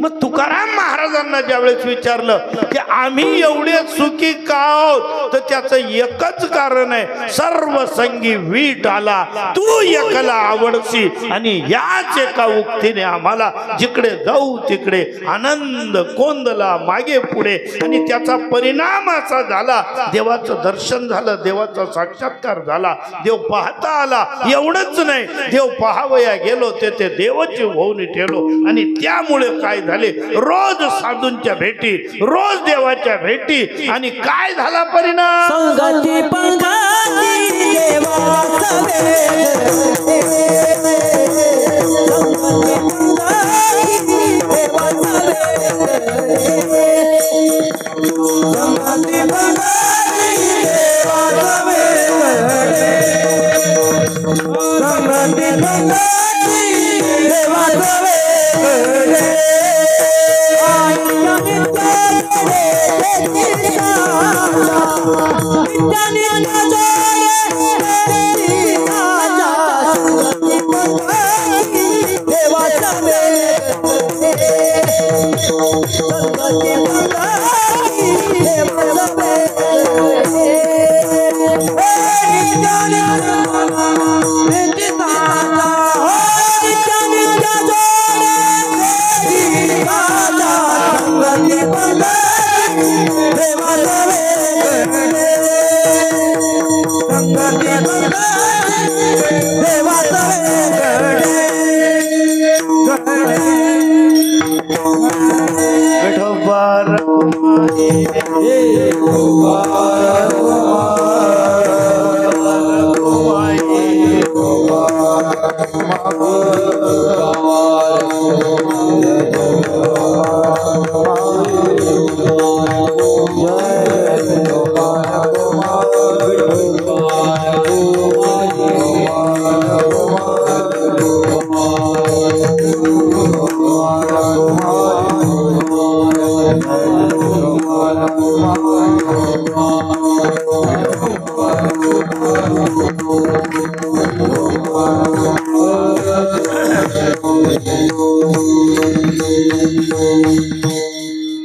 मग तुकाराम महाराजांना ज्यावेळेस विचारलं की आम्ही एवढे सुखी का आहोत, तर त्याचं एकच कारण आहे, सर्व संगी वीट आला, तू एकला आवडसी. आणि याच एका उक्तीने आम्हाला जिकडे जाऊ तिकडे आनंद कोंदला मागे पुढे. आणि त्याचा परिणाम असा झाला, देवाचं दर्शन झालं, देवाचा साक्षात्कार झाला, देव पाहता आला. एवढंच नाही, देव पाहावया गेलो ते देवाची होऊन ठेवलो. आणि त्यामुळे काय झाले, रोज साधूंच्या भेटी, रोज देवाच्या भेटी. आणि काय झाला परिणाम, संगती पंगती देवाचा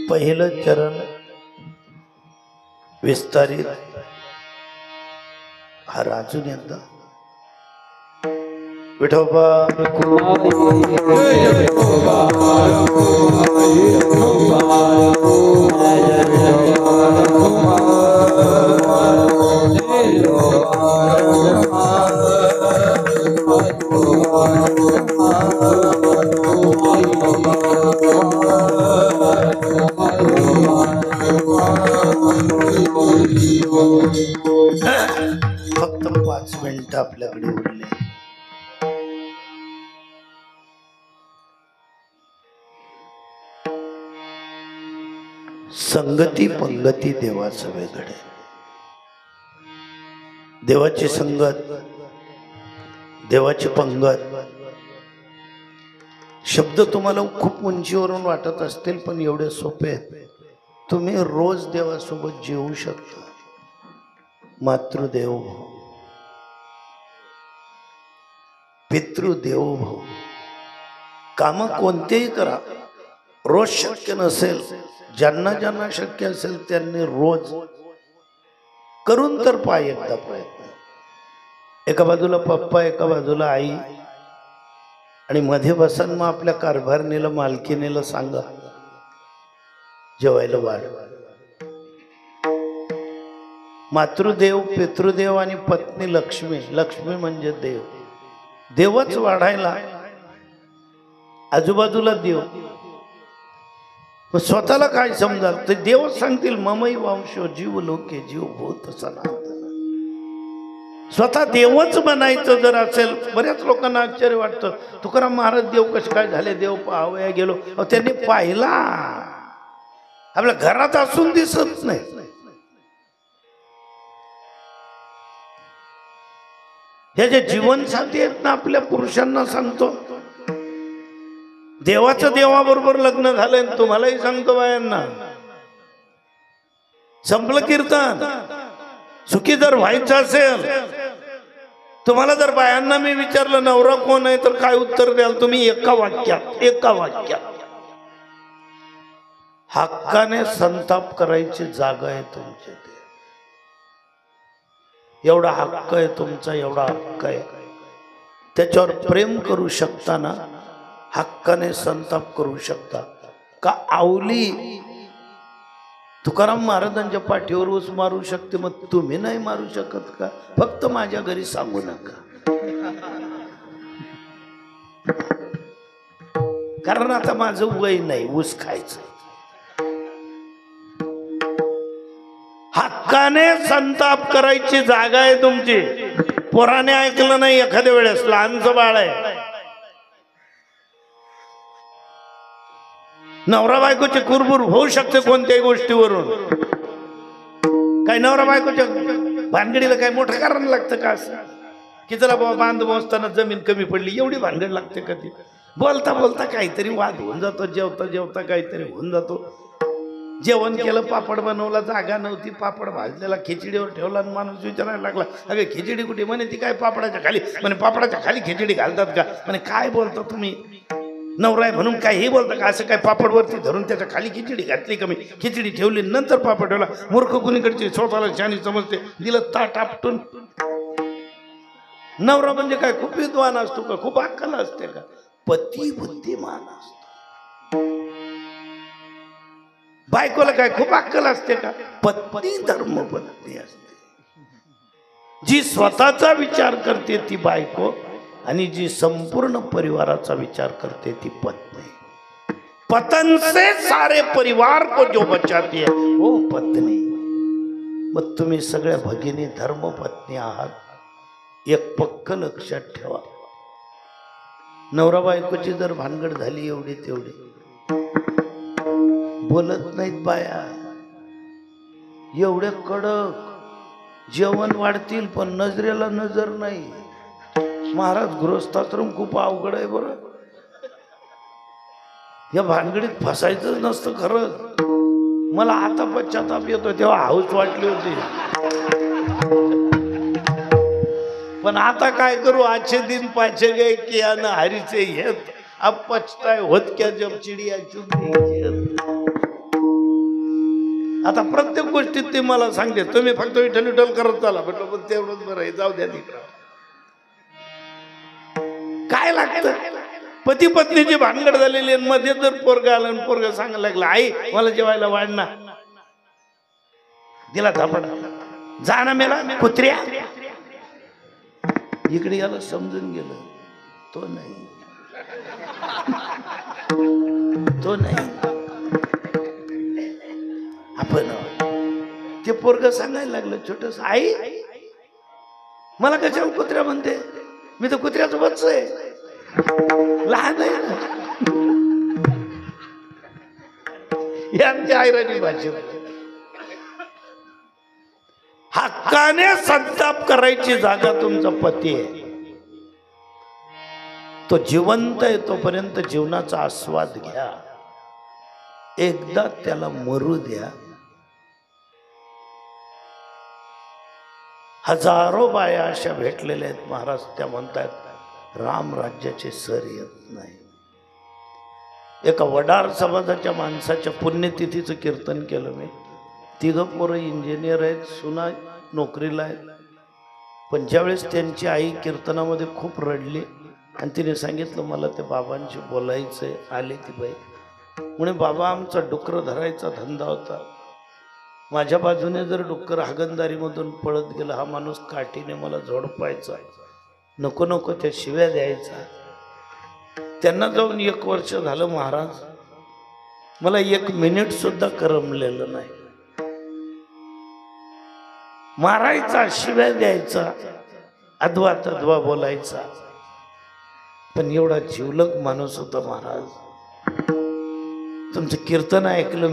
पहिलं चरण विस्तारित. हा अजून एकदा विठोबा फक्त 5 मिनिटं आपल्याकडे उरले. संगती पंगती देवाचं वेगळे. देवाची संगत, देवाची पंगत शब्द तुम्हाला खूप उंचीवरून वाटत असतील, पण एवढे सोपे आहेत. तुम्ही रोज देवासोबत जेवू शकता. मातृदेवो भव, पितृदेवो भव, काम कोणतेही करा, रोज शक्य नसेल, ज्यांना ज्यांना शक्य असेल त्यांनी रोज करून तर पाय एकदा प्रयत्न. एका बाजूला पप्पा, एका बाजूला आई, आणि मध्ये बसन मग आपल्या कारभारणीला, मालकीनीला सांगा जेवायला वाढ. मातृदेव, पितृदेव आणि पत्नी लक्ष्मी. लक्ष्मी म्हणजे देव. देवच वाढायला आजूबाजूला देव. स्वतःला काय समजाल तर देवच सांगतील ममई वांशो जीव लोके जीव भूत सनातन. स्वतः देवच बनायचं जर असेल. बऱ्याच लोकांना आश्चर्य वाटतं, तुकाराम महाराज देव कसे काय झाले, देव पाहावया गेलो. त्यांनी पाहिला, आपल्या घरात असून दिसत नाही. हे जे जीवनसाथी आहेत ना आपल्या पुरुषांना सांगतो, देवाचं देवाबरोबर लग्न झालंय. तुम्हालाही सांगतो बायांना, संपलं कीर्तन. सुखी जर व्हायचं असेल, तुम्हाला जर बायांना मी विचारलं नवरा कोण आहे तर काय उत्तर द्याल तुम्ही? एका वाक्यात हक्काने संताप करायची जागा आहे तुमच्या. एवढा हक्क आहे तुमचा, एवढा हक्क आहे. त्याच्यावर प्रेम करू शकता ना, हक्काने संताप करू शकता का? आवली तुकाराम महाराजांच्या पाठीवर ऊस मारू शकते, मग तुम्ही नाही मारू शकत का? फक्त माझ्या घरी सांगू नका, कारण आता माझं वय नाही ऊस खायचं. हक्काने संताप करायची जागा आहे तुमची. पोराने ऐकलं नाही एखाद्या वेळेस, लहानचं बाळ आहे, नवरा बायकोची कुरबुर होऊ शकते कोणत्याही गोष्टीवरून. काही नवरा बायकोच्या भानगडीला काही मोठं कारण लागतं का? असं की चला बाबा बांध बसताना जमीन कमी पडली, एवढी भानगड लागते का? ती बोलता बोलता काहीतरी वाद होऊन जातो, जेवता जेवता काहीतरी होऊन जातो. जेवण केलं, पापड बनवला, जागा नव्हती, पापड भाजलेला खिचडीवर ठेवला, आणि माणूस विचारायला लागला अगे खिचडी कुठे? म्हणे ती काय पापडाच्या खाली. म्हणे पापडाच्या खाली खिचडी घालतात का? म्हणे काय बोलता तुम्ही, नवरा आहे म्हणून काही बोलता का? असं काय पापडवरती धरून त्याच्या खाली खिचडी घातली का? मी खिचडी ठेवली नंतर पापड ठेवला. मूर्ख कुणीकडची स्वतःला शानी समजते, दिलं ताट आपटून. नवरा म्हणजे काय खूप विद्वान असतो का? खूप अक्कल असते का? पती बुद्धिमान असतो. बायकोला काय खूप अक्कल असते का? पत्नी धर्मपत्नी असते. जी स्वतःचा विचार करते ती बायको, आणि जी संपूर्ण परिवाराचा विचार करते ती पत्नी. पतन से सारे परिवार को जो बचाती है वो पत्नी. मग तुम्ही सगळ्या भगिनी धर्मपत्नी आहात. एक पक्क लक्षात ठेवा, नवरा बायकोची जर भानगड झाली एवढी तेवढी, बोलत नाहीत बाया, एवढे कडक जेवण वाढतील पण नजरेला नजर नाही. महाराज गृहस्थाश्रम खूप अवघड आहे बरं. या भानगडीत फसायचंच नसतं खरं. मला आता पश्चाताप येतो, तेव्हा हाऊस वाटली होती, पण आता काय करू? अच्छे दिन पाछे गए किया न हरीचे येत, अब पछताए होत क्या जब चिडिया चुग गई. आता प्रत्येक गोष्टीत ते मला सांगते, तुम्ही फक्त विठ्ठल विठ्ठल करत चाला. म्हटलं पण तेवढंच बरं आहे, जाऊ द्या तिकडं. काय लागतं? पती पत्नीची भानगड झालेली, मध्ये जर पोरगा आला, पोरगा सांगायला लागला आई मला जेवायला वाढना, दिला धापड, जाणं मेला कुत्र्या. इकडे याला समजून गेलं, तो नाही, तो नाही. आपण ते पोरग सांगायला लागलं छोटस, आई मला कशा कुत्र्या म्हणते? मी तर कुत्र्याचं बच्च आहे, लहान आहे ना. ही आमची आयराणी भाषा. हक्काने संताप करायची जागा तुमचा पती आहे. तो जिवंत आहे तोपर्यंत जीवनाचा आस्वाद घ्या. एकदा त्याला मरू द्या. हजारो बाया अशा भेटलेल्या आहेत महाराज, त्या म्हणतात राम राज्याचे सर येत नाही. एका वडार समाजाच्या माणसाच्या पुण्यतिथीचं कीर्तन केलं मी. 3 पोरं इंजिनियर आहेत, सुना नोकरीला आहेत. पण ज्यावेळेस त्यांची आई कीर्तनामध्ये खूप रडली आणि तिने सांगितलं मला ते बाबांशी बोलायचंय. आली ती बाई म्हणे बाबा आमचा डुक्कर धरायचा धंदा होता. माझ्या बाजूने जर डुक्कर हागणदारीमधून पळत गेला हा माणूस काठीने मला झोडपायचा, नको नको त्या शिव्या द्यायचा. त्यांना जाऊन 1 वर्ष झालं महाराज, मला 1 मिनिट सुद्धा करमलेलं नाही. मारायचा, शिव्या द्यायचा, अद्वा तद्वा बोलायचा. पण एवढा जिवलग माणूस होता महाराज. तुमचं कीर्तन ऐकलं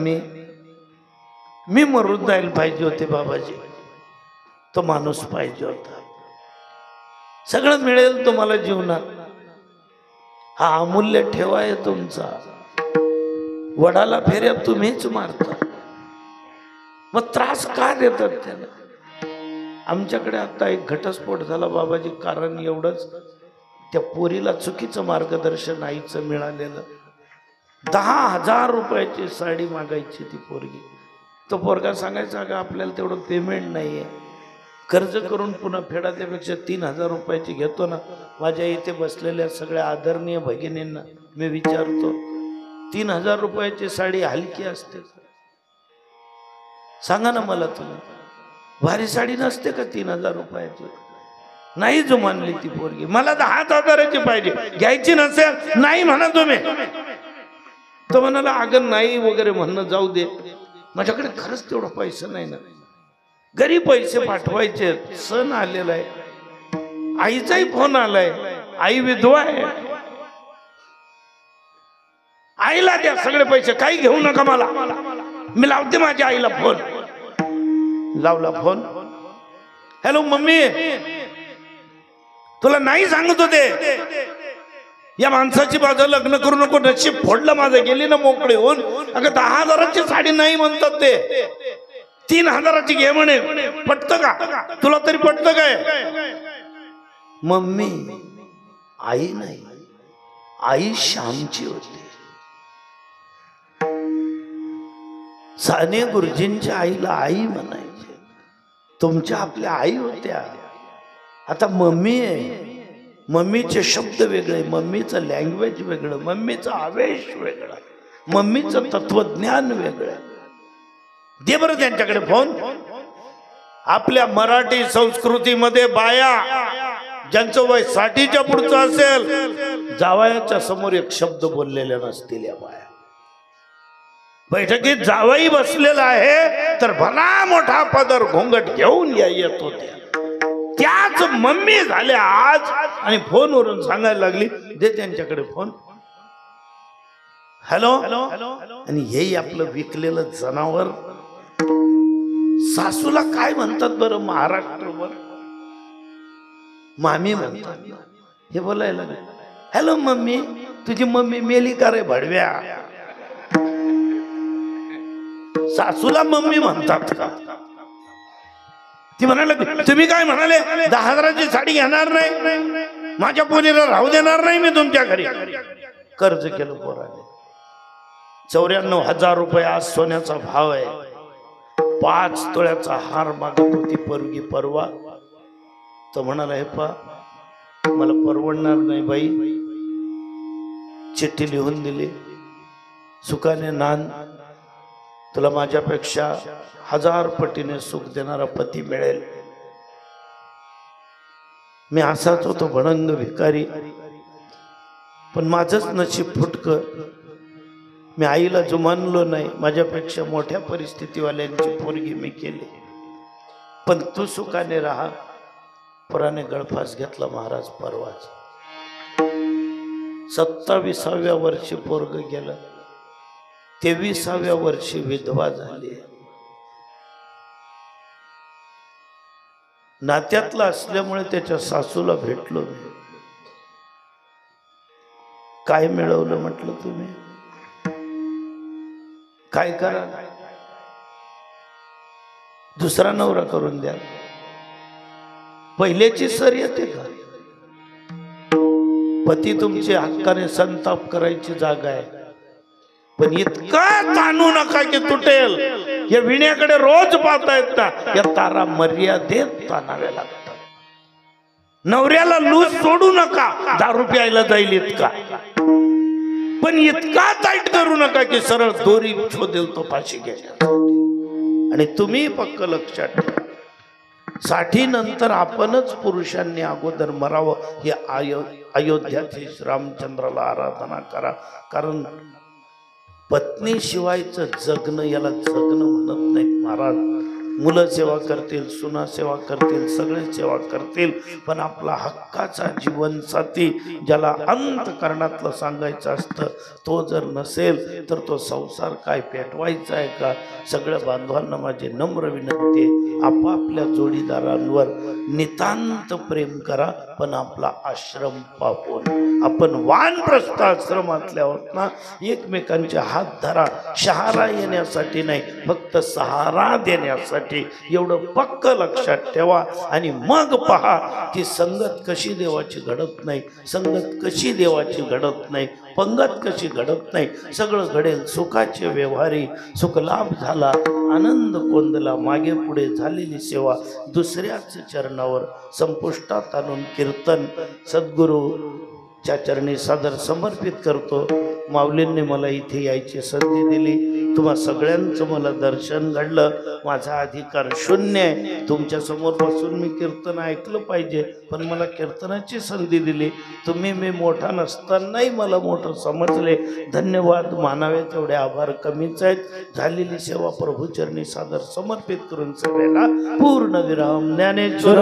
मी मरून जायला पाहिजे होते बाबाजी. तो माणूस पाहिजे होता. सगळं मिळेल तुम्हाला जीवनात, हा अमूल्य ठेवा आहे तुमचा. वडाला फेऱ्या तुम्हीच मारता, मग त्रास का देतात त्याला? आमच्याकडे आता एक घटस्फोट झाला बाबाजी. कारण एवढंच, त्या पोरीला चुकीचं मार्गदर्शन आईचं मिळालेलं. 10,000 रुपयाची साडी मागायची ती पोरगी. तो पोरगा सांगायचा का आपल्याला तेवढं पेमेंट नाहीये, कर्ज करून पुन्हा फेडा, त्यापेक्षा 3,000 रुपयाची घेतो ना. माझ्या इथे बसलेल्या सगळ्या आदरणीय भगिनींना मी विचारतो, 3,000 रुपयाची साडी हलकी असते? सांगा ना मला तुम्ही. भारी साडी नसते का 3,000 रुपयाची? नाही जो मानली ती पोरगी. मला 10,000ची पाहिजे. घ्यायची नसेल नाही म्हणा तुम्ही. तो म्हणाला अगं नाही वगैरे म्हणणं जाऊ दे, माझ्याकडे खरंच तेवढा पैसा नाही ना. घरी पैसे पाठवायचे, सण आलेला आहे, आईचाही फोन आलाय, आई विधवा आहे. आईला द्या सगळे पैसे, काही घेऊ नका मला. मी लावते माझ्या आईला फोन. लावला फोन. हॅलो मम्मी, तुला नाही सांगत होते या माणसाची बाजू लग्न करू नको. नशीब फोडलं माझं, गेली ना मोकळे होऊन. अगं 10,000ची साडी नाही म्हणतात ते, 3,000ची घे म्हणे. पटतं का तुला? तरी पटतं काय? मम्मी आई नाही, आई श्यामची होती. साने गुरुजींच्या आईला आई म्हणायचे. तुमच्या आपल्या आई होत्या. आता मम्मी आहे, मम्मीचे शब्द वेगळे, मम्मीचं लँग्वेज वेगळं, मम्मीचा आवेश वेगळा, मम्मीचं तत्वज्ञान वेगळं. दे बरं त्यांच्याकडे फोन. आपल्या मराठी संस्कृतीमध्ये बाया ज्यांचं वय 60च्या पुढचं असेल, जावयाच्या समोर एक शब्द बोललेल्या नसतील या बाया. बैठकीत जावई बसलेला आहे तर भला मोठा पदर घोंगट घेऊन येत होत्या. त्याच मम्मी झाल्या आज आणि फोनवरून सांगायला लागली दे त्यांच्याकडे फोन. हॅलो. आणि हे आपलं विकलेलं जनावर. सासूला काय म्हणतात बरं महाराष्ट्रभर? मामी म्हणतात. हे बोलायला लागले. हॅलो मम्मी, तुझी मम्मी मेली का रे भडव्या? सासूला मम्मी म्हणतात का? ती म्हणाले तुम्ही काय म्हणाले 10,000ची साडी घेणार नाही, माझ्या पोरीला राहू देणार नाही मी तुमच्या घरी. कर्ज केलं पोराने. 94,000 रुपये आज सोन्याचा भाव आहे. 5 तोळ्याचा हार मागत होती पोरगी परवा. तो म्हणाला हे पा मला परवडणार नाही बाई. चिठ्ठी लिहून दिली, सुखाने नांद, तुला माझ्यापेक्षा 1000 पटीने सुख देणारा पती मिळेल. मी असाच होतो भडंग भिकारी, पण माझंच नशीब फुटकं. मी आईला जुमानलो नाही, माझ्यापेक्षा मोठ्या परिस्थितीवाल्यांची पोरगी मी केली. पण तू सुखाने राहा. पुराने गळफास घेतला महाराज परवाच. 27व्या वर्षी पोरग गेलं, 23व्या वर्षी विधवा झाली. नात्यातला असल्यामुळे त्याच्या सासूला भेटलो मी. काय मिळवलं म्हटलं तुम्ही? काय करा? दुसरा नवरा करून द्या. पहिल्याची सर येते का? पती तुमचे हक्काने संताप करायची जागा आहे. पण इतका ताणू नका की तुटेल. या विण्याकडे रोज पाहतायत ना, या तारा मर्यादेत ताणाव्या लागतात. नवऱ्याला लूज सोडू नका, दारू प्यायला जाईल इतका, पण इतका टाईट करू नका की सरळ दोरी शोधेल तो फाशी घ्यायला. आणि तुम्ही पक्क लक्षात ठेवा, 60 नंतर आपणच पुरुषांनी अगोदर मरावं. हे अयोध्याचे रामचंद्राला आराधना करा. कारण पत्नी शिवायचं जगणं, याला जगणं म्हणत नाहीत महाराज. मुलं सेवा करतील, सुना सेवा करतील, सगळे सेवा करतील, पण आपला हक्काचा जीवनसाथी ज्याला अंतकरणातलं सांगायचं असतं तो जर नसेल तर तो संसार काय पेटवायचा आहे का? सगळ्या बांधवांना माझी नम्र विनंती आहे, आपापल्या जोडीदारांवर नितांत प्रेम करा, पण आपला आश्रम पाहून. आपण वानप्रस्थ आश्रमातल्या आहोत ना, एकमेकांचे हात धरा. शहारा येण्यासाठी नाही, फक्त सहारा देण्यासाठी. एवढं पक्क लक्षात ठेवा. आणि मग पहा की संगत कशी देवाची घडत नाही, संगत कशी देवाची घडत नाही, पंगत कशी घडत नाही. सगळं घडेल सुखाचे व्यवहारी. सुखलाभ झाला, आनंद कोंदला, मागे पुढे झालेली सेवा दुसऱ्याच चरणावर संपुष्टात आणून कीर्तन सद्गुरूच्या चरणी सादर समर्पित करतो. माऊलींनी मला इथे यायची संधी दिली, तुम्हा सगळ्यांचं मला दर्शन घडलं. माझा अधिकार शून्य आहे, तुमच्या समोर बसून मी कीर्तन ऐकलं पाहिजे, पण मला कीर्तनाची संधी दिली. तुम्ही मी मोठा नसतानाही मला मोठं समजले. धन्यवाद. मानावे तेवढे आभार कमीच आहेत. झालेली सेवा प्रभूचरणी सादर समर्पित करून सगळ्याला पूर्ण विराम. ज्ञानेश्वर